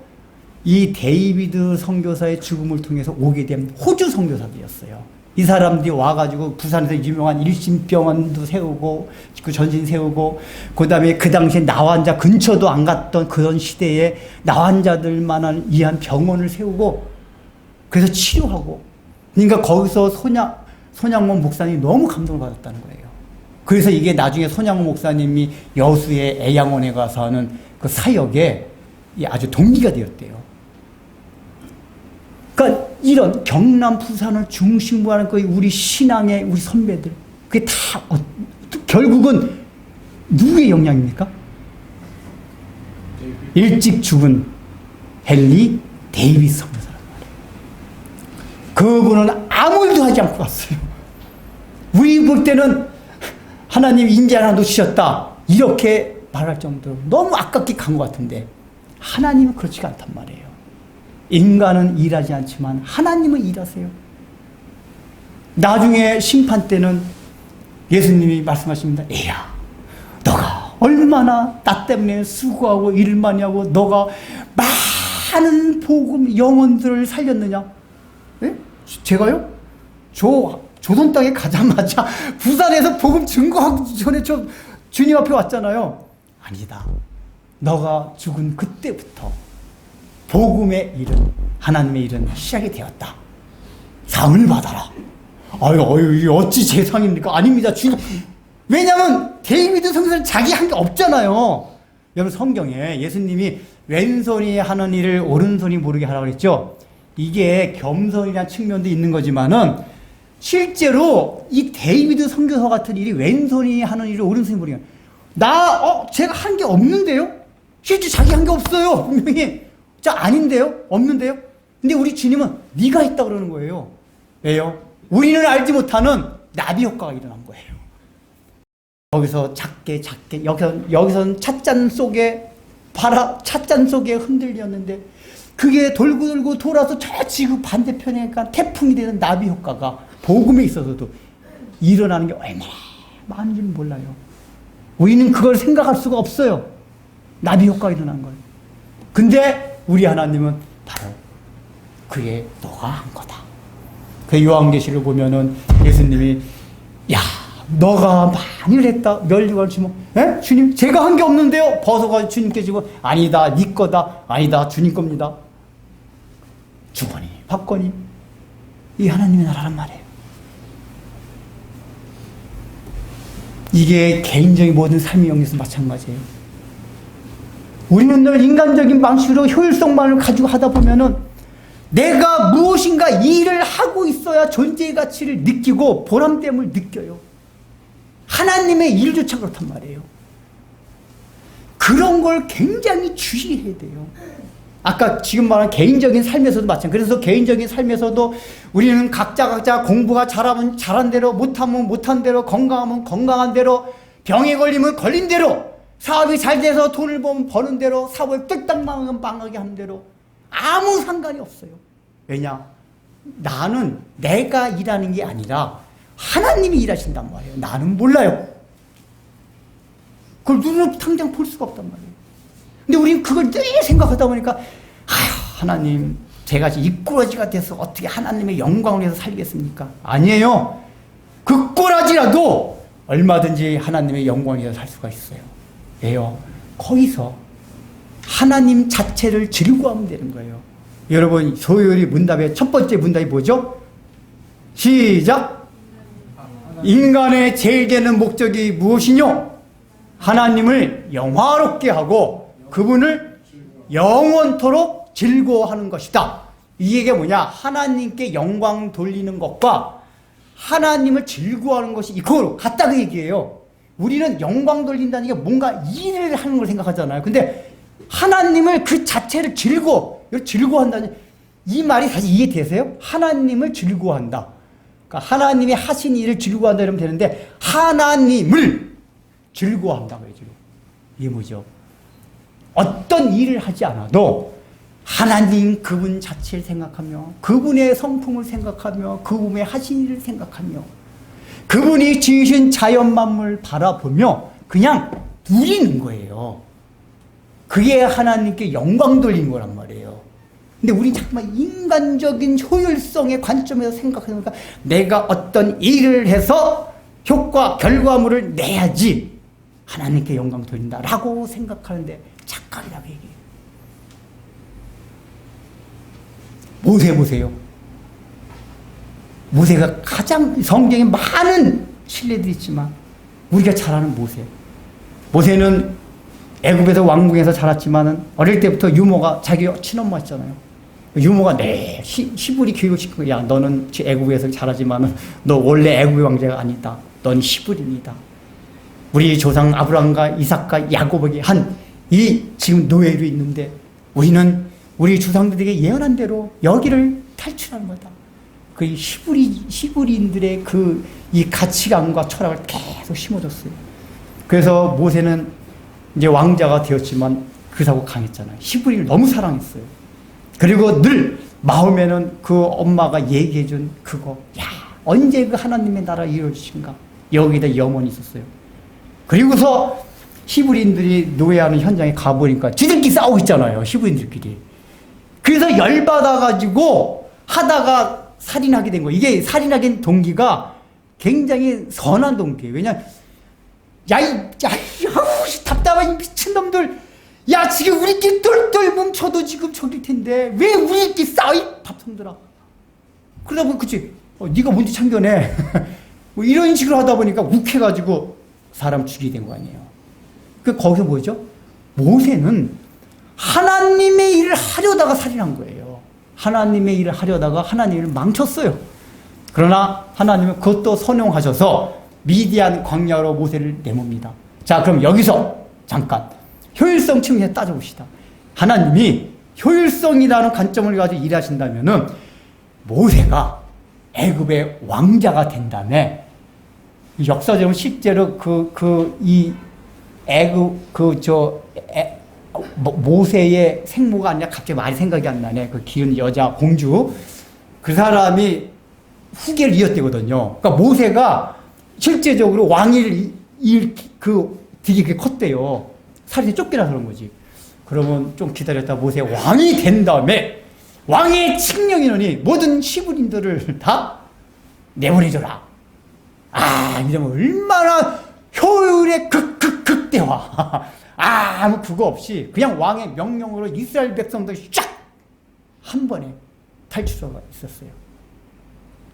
이 데이비드 선교사의 죽음을 통해서 오게 된 호주 선교사들이었어요. 이 사람들이 와가지고 부산에서 유명한 일심병원도 세우고, 그 전신 세우고, 그 다음에 그 당시에 나환자 근처도 안 갔던 그런 시대에 나환자들만한 이한 병원을 세우고, 그래서 치료하고. 그러니까 거기서 손양원 목사님이 너무 감동을 받았다는 거예요. 그래서 이게 나중에 손양원 목사님이 여수의 애양원에 가서 하는 그 사역에 아주 동기가 되었대요. 그러니까 이런 경남, 부산을 중심으로 하는 우리 신앙의 우리 선배들, 그게 다 결국은 누구의 영향입니까? 일찍 죽은 헨리 데이비스 선교사란 말이에요. 그분은 아무 일도 하지 않고 갔어요. 우리 볼 때는 하나님 인재 하나 놓치셨다, 이렇게 말할 정도로 너무 아깝게 간 것 같은데, 하나님은 그렇지가 않단 말이에요. 인간은 일하지 않지만 하나님은 일하세요. 나중에 심판 때는 예수님이 말씀하십니다. 애야, 너가 얼마나 나 때문에 수고하고 일 많이 하고 너가 많은 복음 영혼들을 살렸느냐. 예? 제가요? 조선 땅에 가자마자 부산에서 복음 증거하기 전에 저 주님 앞에 왔잖아요. 아니다. 너가 죽은 그때부터 복음의 일은, 하나님의 일은 시작이 되었다. 상을 받아라. 아유, 어찌 제 상입니까? 아닙니다, 주님. 왜냐면 데이비드 선교사는 자기 한 게 없잖아요. 여러분, 성경에 예수님이 왼손이 하는 일을 오른손이 모르게 하라고 그랬죠. 이게 겸손이라는 측면도 있는 거지만은, 실제로 이 데이비드 선교사 같은 일이 왼손이 하는 일을 오른손이 모르게, 제가 한 게 없는데요? 실제 자기 한 게 없어요, 분명히. 아닌데요? 없는데요? 근데 우리 주님은 네가 있다 그러는 거예요. 왜요? 우리는 알지 못하는 나비 효과가 일어난 거예요. 거기서 작게 여기선 찻잔 속에 흔들렸는데, 그게 돌고 돌아서 저 지구 반대편에 태풍이 되는 나비 효과가 복음에 있어서도 일어나는 게 얼마나 많은지는 몰라요. 우리는 그걸 생각할 수가 없어요. 나비 효과가 일어난 걸. 근데 우리 하나님은 바로 그게 너가 한 거다. 그 요한계시를 보면은 예수님이, 야, 너가 많이 했다. 멸류관 주먹. 예? 주님, 제가 한 게 없는데요. 벗어가 주님께 주고, 아니다, 네 거다. 아니다, 주님 겁니다. 주거니 받거니, 이 하나님의 나라란 말이에요. 이게 개인적인 모든 삶의 영역에서 마찬가지예요. 우리는 늘 인간적인 방식으로 효율성만을 가지고 하다 보면은 내가 무엇인가 일을 하고 있어야 존재의 가치를 느끼고 보람됨을 느껴요. 하나님의 일조차 그렇단 말이에요. 그런 걸 굉장히 주의해야 돼요. 아까 지금 말한 개인적인 삶에서도 마찬가지. 그래서 개인적인 삶에서도 우리는 각자 공부가 잘하면 잘한 대로, 못하면 못한 대로, 건강하면 건강한 대로, 병에 걸리면 걸린 대로, 사업이 잘 돼서 돈을 버는 대로, 사업을 뚝딱 망하게 하는 대로 아무 상관이 없어요. 왜냐? 나는 내가 일하는 게 아니라 하나님이 일하신단 말이에요. 나는 몰라요. 그걸 눈으로 당장 볼 수가 없단 말이에요. 근데 우리는 그걸 늘 생각하다 보니까 하나님, 제가 입꼬라지가 돼서 어떻게 하나님의 영광을 위해서 살겠습니까? 아니에요. 그 꼬라지라도 얼마든지 하나님의 영광을 위해서 살 수가 있어요. 왜요? 거기서 하나님 자체를 즐거워하면 되는 거예요. 여러분, 소요리 문답의 첫 번째 문답이 뭐죠? 시작! 인간의 제일 되는 목적이 무엇이뇨? 하나님을 영화롭게 하고 그분을 영원토록 즐거워하는 것이다. 이게 뭐냐? 하나님께 영광 돌리는 것과 하나님을 즐거워하는 것이 이거로 같다고 얘기해요. 우리는 영광 돌린다는 게 뭔가 일을 하는 걸 생각하잖아요. 근데 하나님을 그 자체를 즐거워한다는 이 말이 사실 이해되세요? 하나님을 즐거워한다. 그러니까 하나님이 하신 일을 즐거워한다 이러면 되는데 하나님을 즐거워한다고 해야죠. 이게 뭐죠? 어떤 일을 하지 않아도 하나님 그분 자체를 생각하며 그분의 성품을 생각하며 그분의 하신 일을 생각하며 그분이 지으신 자연 만물을 바라보며 그냥 누리는 거예요. 그게 하나님께 영광 돌리는 거란 말이에요. 근데 우리 정말 인간적인 효율성의 관점에서 생각하니까 내가 어떤 일을 해서 결과물을 내야지 하나님께 영광 돌린다라고 생각하는데 착각이라고 얘기해요. 모세 보세요. 모세가 가장 성경에 많은 신뢰들이 있지만 우리가 잘 아는 모세. 모세는 애굽에서 왕궁에서 자랐지만은 어릴 때부터 유모가 자기 친엄마였잖아요. 유모가 히브리 교육을 시킨 거야. 너는 애굽에서 자라지만은 너 원래 애굽의 왕자가 아니다. 넌 히브리인이다. 우리 조상 아브라함과 이삭과 야곱에게 한 이 지금 노예로 있는데 우리는 우리 조상들에게 예언한 대로 여기를 탈출하는 거다. 그 히브리인들의 그 이 가치관과 철학을 계속 심어줬어요. 그래서 모세는 이제 왕자가 되었지만 그 사고 강했잖아요. 히브리를 너무 사랑했어요. 그리고 늘 마음에는 그 엄마가 얘기해준 그거, 야 언제 그 하나님의 나라 이루어지신가? 여기다 염원이 있었어요. 그리고서 히브리인들이 노예하는 현장에 가보니까 지들끼리 싸우고 있잖아요. 히브리인들끼리. 그래서 열받아가지고 하다가 살인하게 된 거예요. 이게 살인하게 된 동기가 굉장히 선한 동기예요. 왜냐면 답답한 미친놈들, 야 지금 우리끼리 똘똘 뭉쳐도 지금 저길 텐데 왜 우리끼리 싸워 이 밥통들아. 그러다 보니 그치 네가 뭔지 참견해. 뭐 이런 식으로 하다 보니까 욱해가지고 사람 죽이게 된 거 아니에요. 거기서 뭐죠? 모세는 하나님의 일을 하려다가 살인한 거예요. 하나님의 일을 하려다가 하나님을 망쳤어요. 그러나 하나님은 그것도 선용하셔서 미디안 광야로 모세를 내뭅니다. 자, 그럼 여기서 잠깐 효율성 측면에서 따져봅시다. 하나님이 효율성이라는 관점을 가지고 일하신다면은 모세가 애굽의 왕자가 된 다음에 역사적으로 실제로 모세의 생모가 아니라 갑자기 말이 생각이 안 나네. 그 귀여운 여자 공주. 그 사람이 후계를 이었대거든요. 그러니까 모세가 실제적으로 왕위를 되게 컸대요. 살이 쫓겨나서 그런 거지. 그러면 좀 기다렸다 모세 왕이 된 다음에 왕의 칙령이노니 모든 히브리인들을 다 내보내줘라. 이러면 얼마나 효율의 극대화. 아무 그거 없이 그냥 왕의 명령으로 이스라엘 백성들이 쫙 한 번에 탈출하가 있었어요.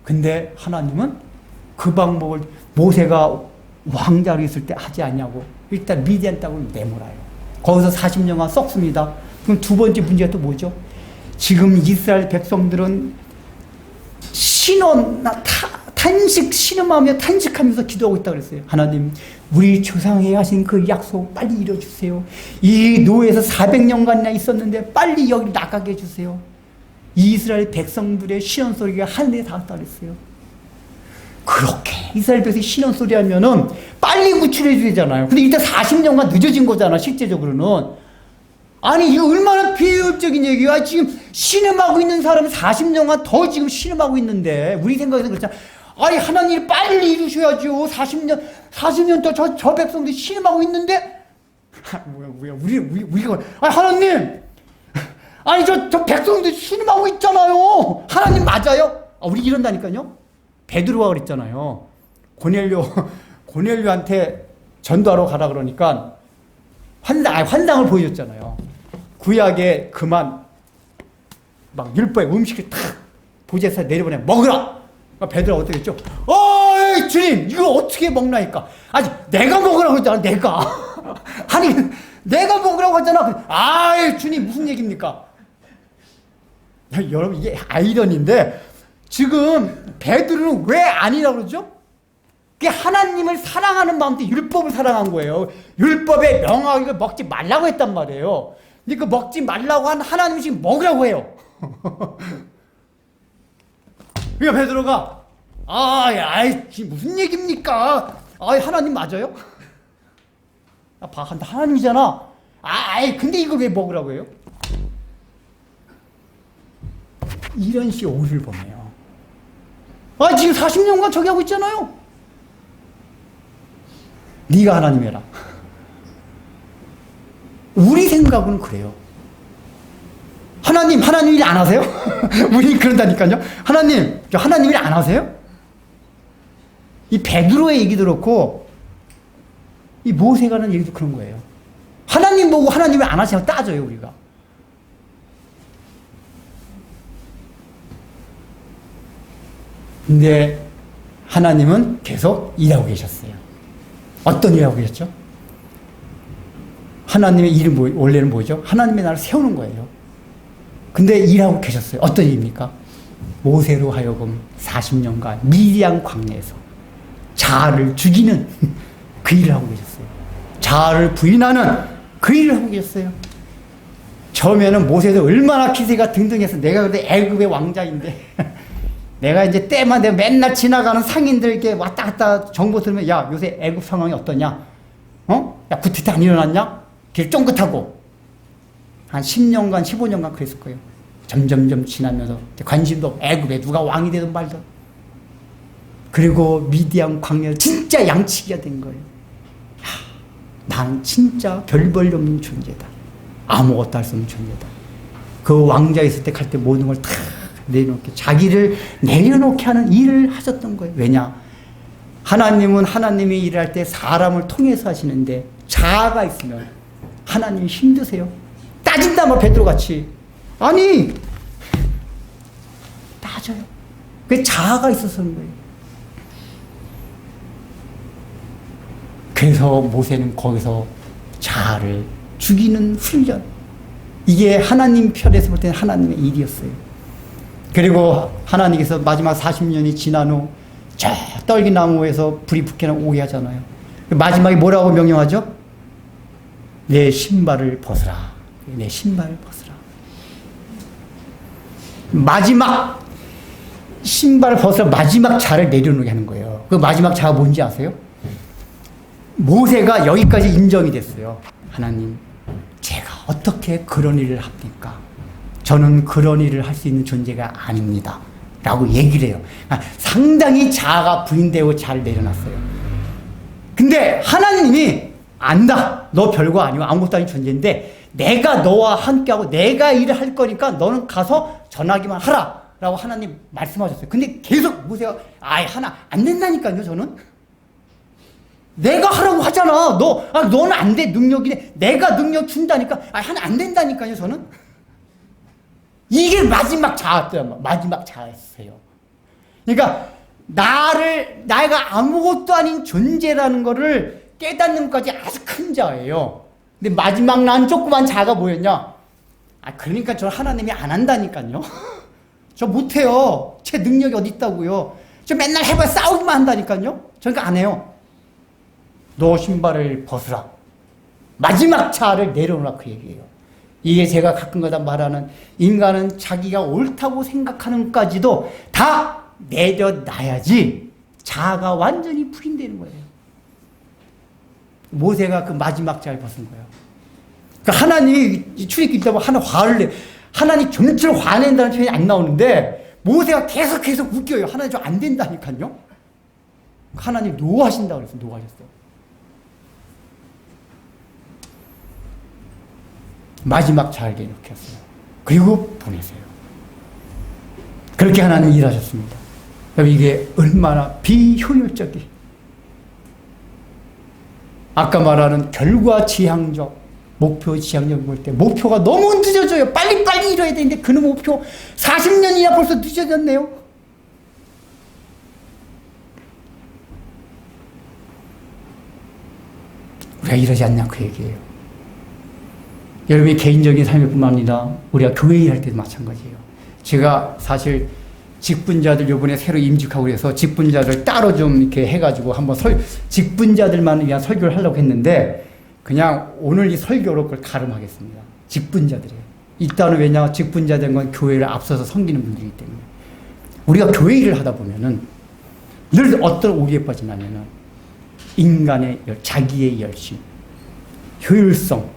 근데 하나님은 그 방법을 모세가 왕자로 있을 때 하지 않냐고 일단 미디안 땅을 내몰아요. 거기서 40년간 썩습니다. 그럼 두 번째 문제가 또 뭐죠? 지금 이스라엘 백성들은 신음하며 탄식하면서 기도하고 있다고 그랬어요. 하나님, 우리 조상에 하신 그 약속 빨리 이뤄주세요. 이 노예에서 400년간이나 있었는데 빨리 여기 나가게 해주세요. 이스라엘 백성들의 신음 소리가 하늘에 닿았다고 그랬어요. 그렇게 이스라엘 백성이 신음 소리 하면은 빨리 구출해 줘야 되잖아요. 근데 일단 40년간 늦어진 거잖아, 실제적으로는. 아니, 이거 얼마나 비효율적인 얘기야. 지금 신음하고 있는 사람은 40년간 더 지금 신음하고 있는데, 우리 생각에서 그렇잖아. 아니, 하나님 빨리 이루셔야죠. 40년 더 저 백성들이 신음하고 있는데, 우리가, 아니, 하나님! 아니, 저 백성들이 신음하고 있잖아요. 하나님 맞아요? 우리 이런다니까요. 베드로가 그랬잖아요. 고넬료한테 전도하러 가라 그러니까 환상을 보여줬잖아요. 구약에 그만 막 율법의 음식을 탁 보제사에 내려보내 먹으라. 베드로가 어떻게 했죠? 어이 주님, 이거 어떻게 먹나니까? 아니, 내가 먹으라고 했잖아. 내가 아니, 내가 먹으라고 했잖아. 아이 주님, 무슨 얘기입니까? 여러분, 이게 아이러니인데 지금 베드로는 왜 아니라고 그러죠? 그게 하나님을 사랑하는 마음 때문에 율법을 사랑한 거예요. 율법에 명하게 먹지 말라고 했단 말이에요. 그러니까 먹지 말라고 한 하나님이 지금 먹으라고 해요. 그러니까 베드로가 무슨 얘기입니까? 하나님 맞아요? 하나님이잖아. 근데 이거 왜 먹으라고 해요? 이런 식의 오해를 보네요. 지금 40년간 저기 하고 있잖아요. 네가 하나님 해라. 우리 생각은 그래요. 하나님 일 안 하세요? 우리 그런다니까요. 하나님 일 안 하세요? 이 베드로의 얘기도 그렇고 이 모세가 하는 얘기도 그런 거예요. 하나님 보고 하나님 일 안 하시냐고 따져요, 우리가. 근데 하나님은 계속 일하고 계셨어요. 어떤 일하고 계셨죠? 하나님의 일은 원래는 뭐죠? 하나님의 나라를 세우는 거예요. 근데 일하고 계셨어요. 어떤 일입니까? 모세로 하여금 40년간 미디안 광야에서 자아를 죽이는 그 일을 하고 계셨어요. 자아를 부인하는 그 일을 하고 계셨어요. 처음에는 모세도 얼마나 기세가 등등해서 내가 근데 애굽의 왕자인데 내가 이제 때만 되면 맨날 지나가는 상인들에게 왔다 갔다 정보 들으면 야, 요새 애굽 상황이 어떠냐? 야, 구태타 안 일어났냐? 길 쫑긋하고 한 10년간 15년간 그랬을 거예요. 점점점 지나면서 관심도 없고 애굽에 누가 왕이 되든 말든. 그리고 미디안 광야에서 진짜 양치기가 된 거예요. 나는 진짜 별 볼 없는 존재다. 아무것도 할 수 없는 존재다. 그 왕자 있을 때 갈 때 모든 걸 다 내려놓게, 자기를 내려놓게 하는 일을 하셨던 거예요. 왜냐? 하나님은 하나님이 일할 때 사람을 통해서 하시는데 자아가 있으면 하나님이 힘드세요. 따진다 뭐 베드로같이. 아니, 따져요. 그게 자아가 있어서 그런 거예요. 그래서 모세는 거기서 자아를 죽이는 훈련, 이게 하나님 편에서 볼 때는 하나님의 일이었어요. 그리고 하나님께서 마지막 40년이 지난 후 저 떨기나무에서 불이 붙게나 오게 하잖아요. 마지막에 뭐라고 명령하죠? 내 신발을 벗으라. 내 신발을 벗으라. 마지막 신발을 벗어 마지막 자를 내려놓게 하는 거예요. 그 마지막 자가 뭔지 아세요? 모세가 여기까지 인정이 됐어요. 하나님, 제가 어떻게 그런 일을 합니까? 저는 그런 일을 할 수 있는 존재가 아닙니다. 라고 얘기를 해요. 상당히 자아가 부인되고 잘 내려놨어요. 근데 하나님이 안다. 너 별거 아니고 아무것도 아닌 존재인데 내가 너와 함께하고 내가 일을 할 거니까 너는 가서 전하기만 하라. 라고 하나님 말씀하셨어요. 근데 계속 모세가 안 된다니까요, 저는. 내가 하라고 하잖아. 너는 안 돼. 능력이네. 내가 능력 준다니까. 안 된다니까요, 저는. 이게 마지막 자아였어요. 마지막 자아였어요. 그러니까 내가 아무것도 아닌 존재라는 거를 깨닫는 것까지 아주 큰 자예요. 근데 마지막 난 조그만 자가 뭐였냐? 그러니까 저 하나님이 안 한다니까요. 저 못해요. 제 능력이 어디 있다고요. 저 맨날 해봐야 싸우기만 한다니까요. 저니까 안 해요. 너 신발을 벗으라. 마지막 차를 내려놓으라 그 얘기예요. 이게 제가 가끔가다 말하는 인간은 자기가 옳다고 생각하는 것까지도 다 내려놔야지 자아가 완전히 부인되는 거예요. 모세가 그 마지막 차를 벗은 거예요. 그러니까 하나님이 출애굽기 때문에 하나 화를 내. 하나님 전체를 화낸다는 표현이 안 나오는데 모세가 계속 웃겨요. 하나님 좀 안 된다니까요. 하나님 노하신다고 그랬어요. 노하셨어요. 마지막 잘게 이렇게 했어요. 그리고 보내세요. 그렇게 하나님 일하셨습니다. 이게 얼마나 비효율적이. 아까 말하는 결과 지향적, 목표 지향적 볼 때 목표가 너무 늦어져요. 빨리빨리 이뤄야 되는데 그 목표 40년이나 벌써 늦어졌네요. 우리가 이러지 않냐 그 얘기예요. 여러분의 개인적인 삶일 뿐만 아니라 우리가 교회 일할 때도 마찬가지예요. 제가 사실 직분자들 요번에 새로 임직하고 그래서 직분자들 따로 좀 이렇게 해가지고 한번 직분자들만 위한 설교를 하려고 했는데 그냥 오늘 이 설교로 그걸 가름하겠습니다. 직분자들이에요. 일단은 왜냐 직분자된 건 교회를 앞서서 섬기는 분들이기 때문에 우리가 교회 일을 하다 보면은 늘 어떤 오류에 빠지냐면은 인간의 자기의 열심, 효율성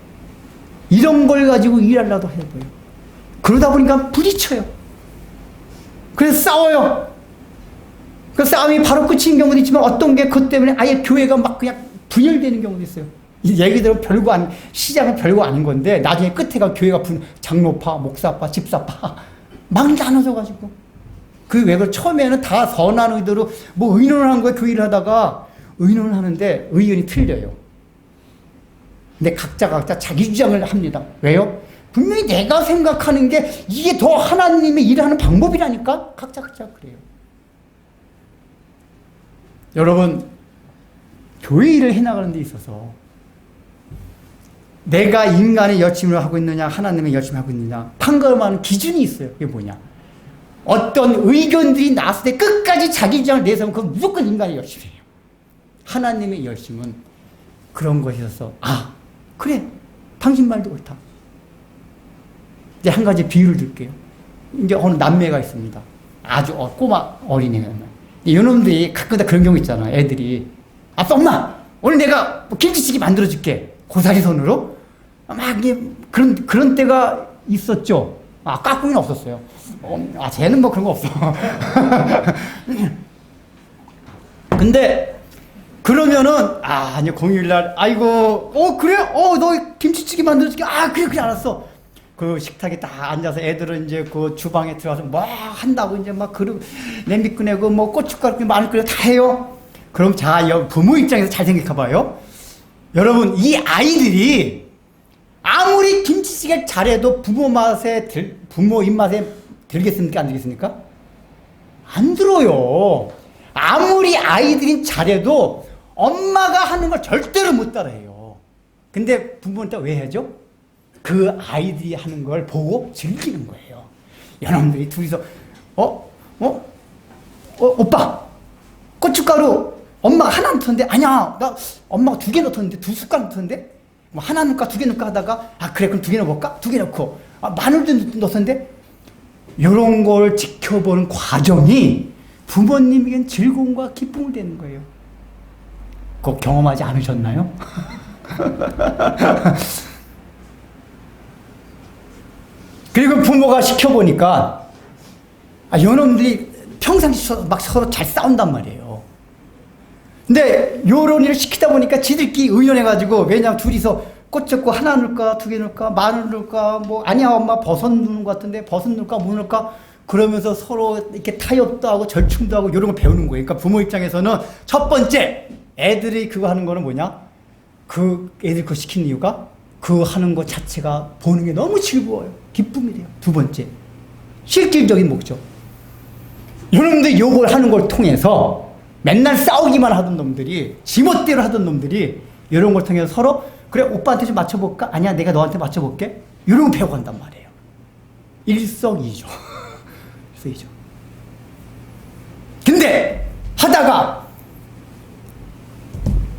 이런 걸 가지고 일하려고 해요. 그러다 보니까 부딪혀요. 그래서 싸워요. 그 싸움이 바로 끝인 경우도 있지만 어떤 게 그것 때문에 아예 교회가 막 그냥 분열되는 경우도 있어요. 이 얘기대로 별거 아닌, 시작은 별거 아닌 건데 나중에 끝에 가 교회가 장로파, 목사파, 집사파 막 나눠져가지고 그 왜 그 처음에는 다 선한 의도로 뭐 의논을 한 거예요. 교회를 하다가 의논을 하는데 의견이 틀려요. 근데 각자 자기 주장을 합니다. 왜요? 분명히 내가 생각하는 게 이게 더 하나님의 일하는 방법이라니까? 각자 그래요. 여러분, 교회 일을 해나가는 데 있어서 내가 인간의 열심을 하고 있느냐, 하나님의 열심을 하고 있느냐, 판가름하는 기준이 있어요. 그게 뭐냐? 어떤 의견들이 나왔을 때 끝까지 자기 주장을 내세우면 그건 무조건 인간의 열심이에요. 하나님의 열심은 그런 것이어서, 그래, 당신 말도 옳다. 이제 한 가지 비유를 들게요. 이제 어느 남매가 있습니다. 아주 꼬마 어린애가. 이놈들이 가끔다 그런 경우 있잖아. 애들이 아빠, 엄마, 오늘 내가 김치찌개 만들어줄게. 고사리 손으로 막 그런 때가 있었죠. 까꿍이는 없었어요. 쟤는 뭐 그런 거 없어. 근데 그러면은 아니 공휴일날 아이고 그래 너 김치찌개 만들어줄게. 그래 알았어. 그 식탁에 딱 앉아서 애들은 이제 그 주방에 들어가서 뭐 한다고 이제 막 그릇 냄비 꺼내고 뭐 고춧가루 마늘 끓여 다 해요. 그럼 자 부모 입장에서 잘 생각해봐요. 여러분 이 아이들이 아무리 김치찌개 잘해도 부모 입맛에 들겠습니까 안 들겠습니까? 안 들어요. 아무리 아이들이 잘해도 엄마가 하는 걸 절대로 못 따라해요. 근데 부모는 왜 하죠? 그 아이들이 하는 걸 보고 즐기는 거예요. 여러분들이 둘이서 오빠 고춧가루 엄마가 하나 넣던데 아니야 나 엄마가 2개 넣던데 2숟갈 넣던데 뭐 하나 넣을까 2개 넣을까 하다가 그래 그럼 2개 넣어볼까? 2개 넣고 마늘도 넣던데 이런 걸 지켜보는 과정이 부모님에겐 즐거움과 기쁨을 되는 거예요. 꼭 경험하지 않으셨나요? 그리고 부모가 시켜보니까 요놈들이 평상시 막 서로 잘 싸운단 말이에요. 근데 요런 일을 시키다 보니까 지들끼리 의논해가지고 왜냐면 둘이서 꽃젓고 하나 넣을까 2개 넣을까 마늘 넣을까 뭐 아니야 엄마 버섯 넣는 것 같은데 버섯 넣을까 뭐 넣을까 그러면서 서로 이렇게 타협도 하고 절충도 하고 이런 걸 배우는 거예요. 그러니까 부모 입장에서는 첫 번째 애들이 그거 하는 거는 뭐냐? 그 애들 그거 시키는 이유가 그 하는 것 자체가 보는 게 너무 즐거워요. 기쁨이 돼요. 두 번째 실질적인 목적. 이놈들 요걸 하는 걸 통해서 맨날 싸우기만 하던 놈들이 지멋대로 하던 놈들이 이런 걸 통해서 서로 그래 오빠한테 좀 맞춰볼까? 아니야 내가 너한테 맞춰볼게. 이런 거 배워간단 말이에요. 일석이조. 일석이조. 근데 하다가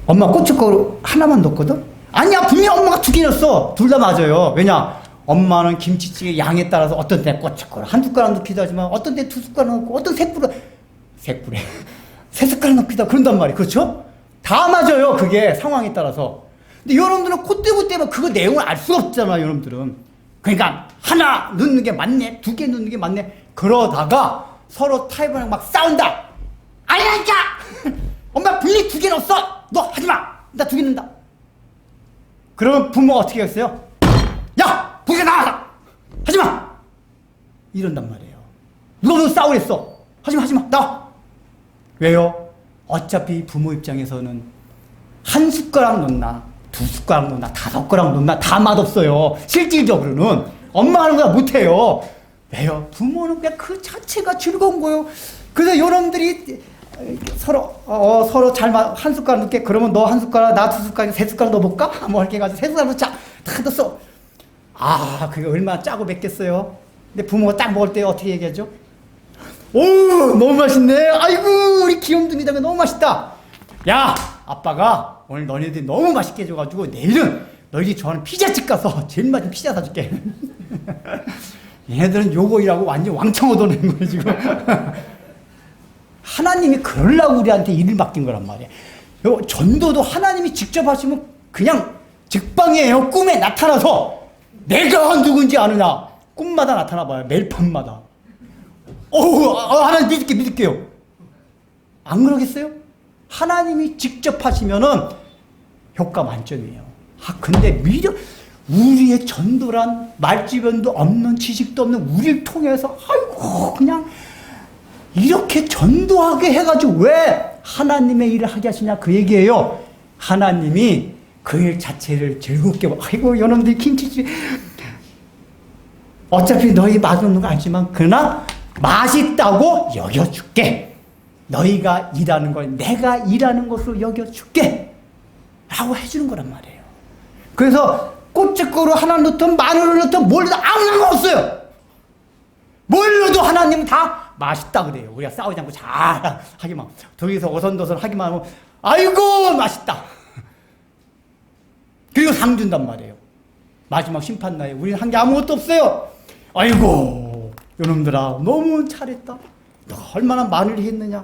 엄마 고춧가루 하나만 넣었거든? 아니야, 분명히 엄마가 2개 넣었어. 둘 다 맞아요. 왜냐? 엄마는 김치찌개 양에 따라서 어떤 때 고춧가루 한 숟가락 넣기도 하지만 어떤 때 2숟가락 넣고 어떤 세 숟가락 넣기도 하고 그런단 말이에요. 그렇죠? 다 맞아요. 그게 상황에 따라서. 근데 여러분들은 그때그때만 그거 내용을 알 수가 없잖아요. 여러분들은. 그러니까 하나 넣는 게 맞네, 2개 넣는 게 맞네. 그러다가 서로 타협을 막 싸운다. 아니라니까! 엄마 분명히 2개 넣었어! 너 하지마! 나 2개 넣는다. 그러면 부모가 어떻게 했어요? 야! 2개 나와라! 하지마! 이런단 말이에요. 누가 너 싸우랬어? 하지마! 나와! 왜요? 어차피 부모 입장에서는 한 숟가락 넣나, 2숟가락 넣나, 5숟가락 넣나 다 맛없어요. 실질적으로는 엄마 하는 거야 못해요. 왜요? 부모는 그냥 그 자체가 즐거운 거예요. 그래서 여러분들이 서로 한 숟가락 넣게. 그러면 너 한 숟가락, 나 2숟가락, 3숟가락 넣어볼까? 뭐 이렇게 해가지고 3숟가락 넣자. 다 넣었어. 아, 그게 얼마나 짜고 맵겠어요. 근데 부모가 딱 먹을 때 어떻게 얘기하죠? 오, 너무 맛있네. 아이고, 우리 귀염둥이들 너무 맛있다. 야, 아빠가 오늘 너네들이 너무 맛있게 해줘가지고 내일은 너희들이 좋아하는 피자집 가서 제일 맛있는 피자 사줄게. 얘네들은 요거이라고 완전 왕창 얻어내는 거예요, 지금. 하나님이 그러려고 우리한테 일을 맡긴 거란 말이에요. 요 전도도 하나님이 직접 하시면 그냥 직방이에요. 꿈에 나타나서 내가 누군지 아느냐. 꿈마다 나타나봐요. 매일 밤마다. 하나님 믿을게요. 안 그러겠어요? 하나님이 직접 하시면은 효과 만점이에요. 근데 우리의 전도란 말주변도 없는 지식도 없는 우리를 통해서 아이고 그냥 이렇게 전도하게 해가지고 왜 하나님의 일을 하게 하시냐 그 얘기예요. 하나님이 그 일 자체를 즐겁게 아이고 여러분들이 김치찌개 어차피 너희 맛없는 거 알지만 그러나 맛있다고 여겨줄게. 너희가 일하는 걸 내가 일하는 것으로 여겨줄게 라고 해주는 거란 말이에요. 그래서 고춧가루 하나 넣든 마늘을 넣든 뭘 넣든 아무 상관없어요. 뭘 넣어도 하나님은 다 맛있다 그래요. 우리가 싸우지 않고 잘 하기만 둘이서 오선도선 하기만 하면 아이고 맛있다. 그리고 상 준단 말이에요. 마지막 심판날에 우리는 한 게 아무것도 없어요. 아이고 여러분들아 너무 잘했다. 너 얼마나 마늘이 했느냐.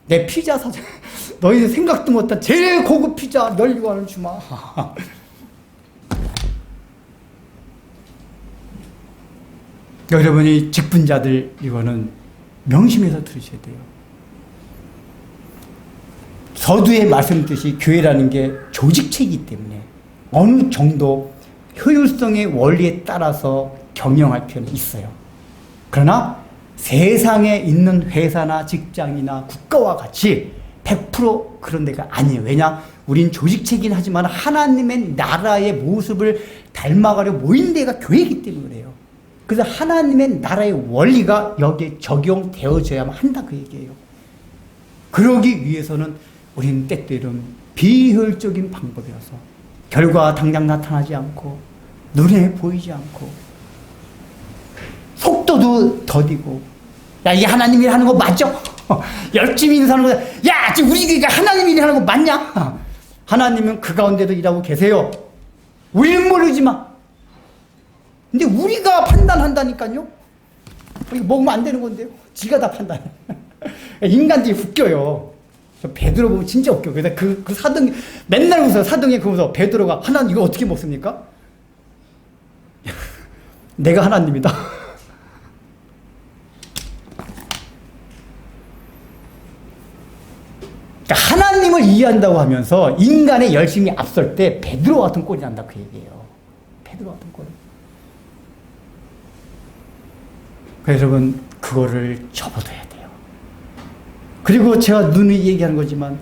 내 피자 사자. 너희들 생각도 못한 제일 고급 피자 멸류관을 주마. 여러분이 직분자들 이거는 명심해서 들으셔야 돼요. 서두에 말씀드렸듯이 교회라는 게 조직체이기 때문에 어느 정도 효율성의 원리에 따라서 경영할 필요는 있어요. 그러나 세상에 있는 회사나 직장이나 국가와 같이 100% 그런 데가 아니에요. 왜냐? 우린 조직체이긴 하지만 하나님의 나라의 모습을 닮아가려 모인 데가 교회이기 때문에 그래요. 그래서 하나님의 나라의 원리가 여기에 적용되어져야만 한다 그 얘기예요. 그러기 위해서는 우리는 때때로는 비효율적인 방법이어서 결과가 당장 나타나지 않고 눈에 보이지 않고 속도도 더디고 야 이게 하나님 일 하는 거 맞죠? 열심히 인사하는 거야. 야 지금 우리 교회가 하나님 일 하는 거 맞냐? 하나님은 그 가운데도 일하고 계세요. 우리는 모르지만 근데 우리가 판단한다니까요. 이거 먹으면 안 되는 건데요. 지가 다 판단해. 인간들이 웃겨요. 베드로 보면 진짜 웃겨. 그래서 그 사등 맨날 웃어요. 사등에 그러면서 베드로가 하나님 이거 어떻게 먹습니까? 내가 하나님이다. 그러니까 하나님을 이해한다고 하면서 인간의 열심히 앞설 때 베드로 같은 꼴이 난다 그 얘기예요. 베드로 같은 꼴. 그래서 여러분 그거를 접어둬야 돼요. 그리고 제가 누누이 얘기하는 거지만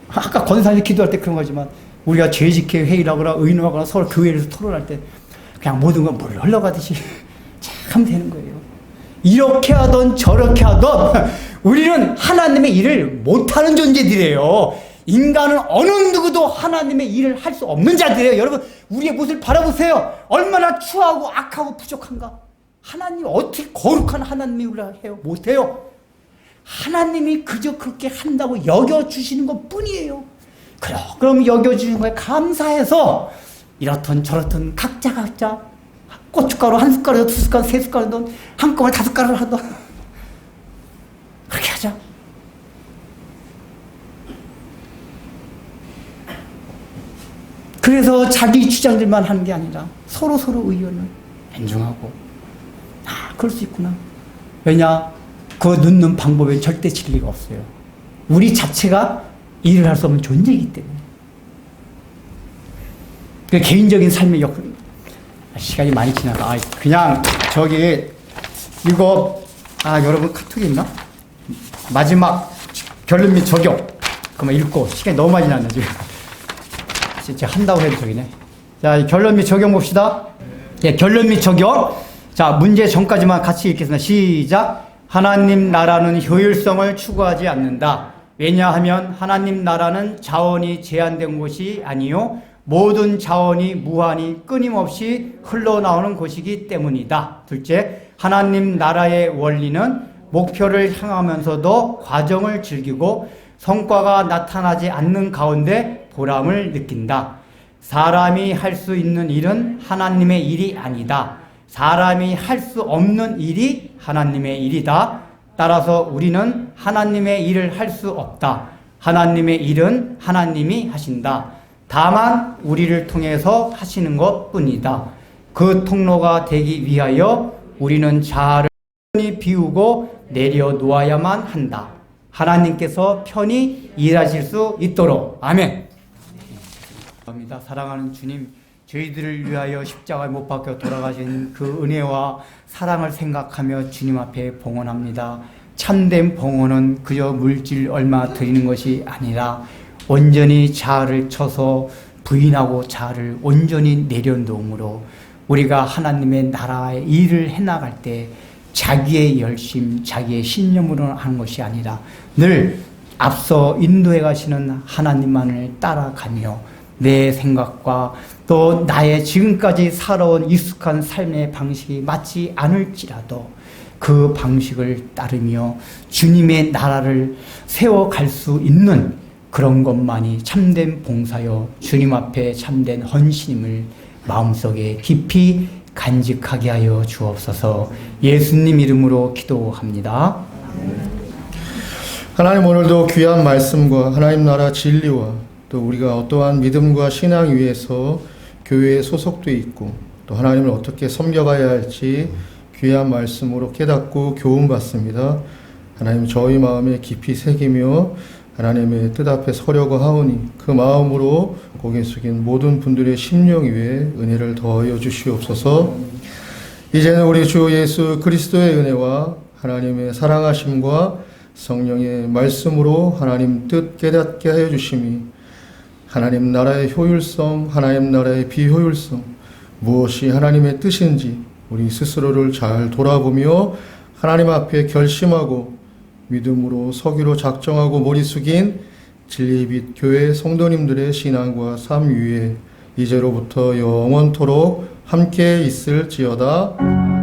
아까 권사님 기도할 때 그런 거지만 우리가 죄직회 회의라거나 의논하거나 서로 교회에서 토론할 때 그냥 모든 건 물 흘러가듯이 참 되는 거예요. 이렇게 하던 저렇게 하던 우리는 하나님의 일을 못하는 존재들이에요. 인간은 어느 누구도 하나님의 일을 할 수 없는 자들이에요. 여러분 우리의 모습을 바라보세요. 얼마나 추하고 악하고 부족한가. 하나님 어떻게 거룩한 하나님을 해요? 못해요. 하나님이 그저 그렇게 한다고 여겨주시는 것 뿐이에요. 그럼 여겨주시는 거에 감사해서 이렇든 저렇든 각자 고춧가루 한 숟가락, 두 숟가락, 세 숟가락, 한꺼번에 다섯 가루를 하던 그렇게 하자. 그래서 자기 주장들만 하는 게 아니라 서로 의견을 존중하고 그럴 수 있구나. 왜냐? 그 넣는 방법엔 절대 진리가 없어요. 우리 자체가 일을 할 수 없는 존재이기 때문에. 그 개인적인 삶의 시간이 많이 지나가. 그냥 이거 여러분 카톡이 있나? 마지막 결론 및 적용. 그만 읽고 시간이 너무 많이 지났네 지금. 진짜 한다고 해도 저기네. 자, 결론 및 적용 봅시다. 예, 결론 및 적용. 자, 문제 전까지만 같이 읽겠습니다. 시작. 하나님 나라는 효율성을 추구하지 않는다. 왜냐하면 하나님 나라는 자원이 제한된 곳이 아니요 모든 자원이 무한히 끊임없이 흘러나오는 곳이기 때문이다. 둘째, 하나님 나라의 원리는 목표를 향하면서도 과정을 즐기고 성과가 나타나지 않는 가운데 보람을 느낀다. 사람이 할 수 있는 일은 하나님의 일이 아니다. 사람이 할 수 없는 일이 하나님의 일이다. 따라서 우리는 하나님의 일을 할 수 없다. 하나님의 일은 하나님이 하신다. 다만 우리를 통해서 하시는 것뿐이다. 그 통로가 되기 위하여 우리는 자아를 편히 비우고 내려놓아야만 한다. 하나님께서 편히 일하실 수 있도록. 아멘. 감사합니다. 사랑하는 주님, 저희들을 위하여 십자가에 못 박혀 돌아가신 그 은혜와 사랑을 생각하며 주님 앞에 봉헌합니다. 참된 봉헌은 그저 물질 얼마 드리는 것이 아니라 온전히 자아를 쳐서 부인하고 자아를 온전히 내려놓음으로 우리가 하나님의 나라의 일을 해나갈 때 자기의 열심, 자기의 신념으로 하는 것이 아니라 늘 앞서 인도해 가시는 하나님만을 따라가며 내 생각과 또 나의 지금까지 살아온 익숙한 삶의 방식이 맞지 않을지라도 그 방식을 따르며 주님의 나라를 세워갈 수 있는 그런 것만이 참된 봉사요 주님 앞에 참된 헌신임을 마음속에 깊이 간직하게 하여 주옵소서. 예수님 이름으로 기도합니다. 하나님, 오늘도 귀한 말씀과 하나님 나라 진리와 또 우리가 어떠한 믿음과 신앙 위에서 교회에 소속되어 있고 또 하나님을 어떻게 섬겨가야 할지 귀한 말씀으로 깨닫고 교훈받습니다. 하나님, 저희 마음에 깊이 새기며 하나님의 뜻 앞에 서려고 하오니 그 마음으로 고개 숙인 모든 분들의 심령 위에 은혜를 더하여 주시옵소서. 이제는 우리 주 예수 그리스도의 은혜와 하나님의 사랑하심과 성령의 말씀으로 하나님 뜻 깨닫게 하여 주심이 하나님 나라의 효율성, 하나님 나라의 비효율성, 무엇이 하나님의 뜻인지 우리 스스로를 잘 돌아보며 하나님 앞에 결심하고 믿음으로 서기로 작정하고 머리 숙인 진리빛 교회 성도님들의 신앙과 삶 위에 이제로부터 영원토록 함께 있을지어다.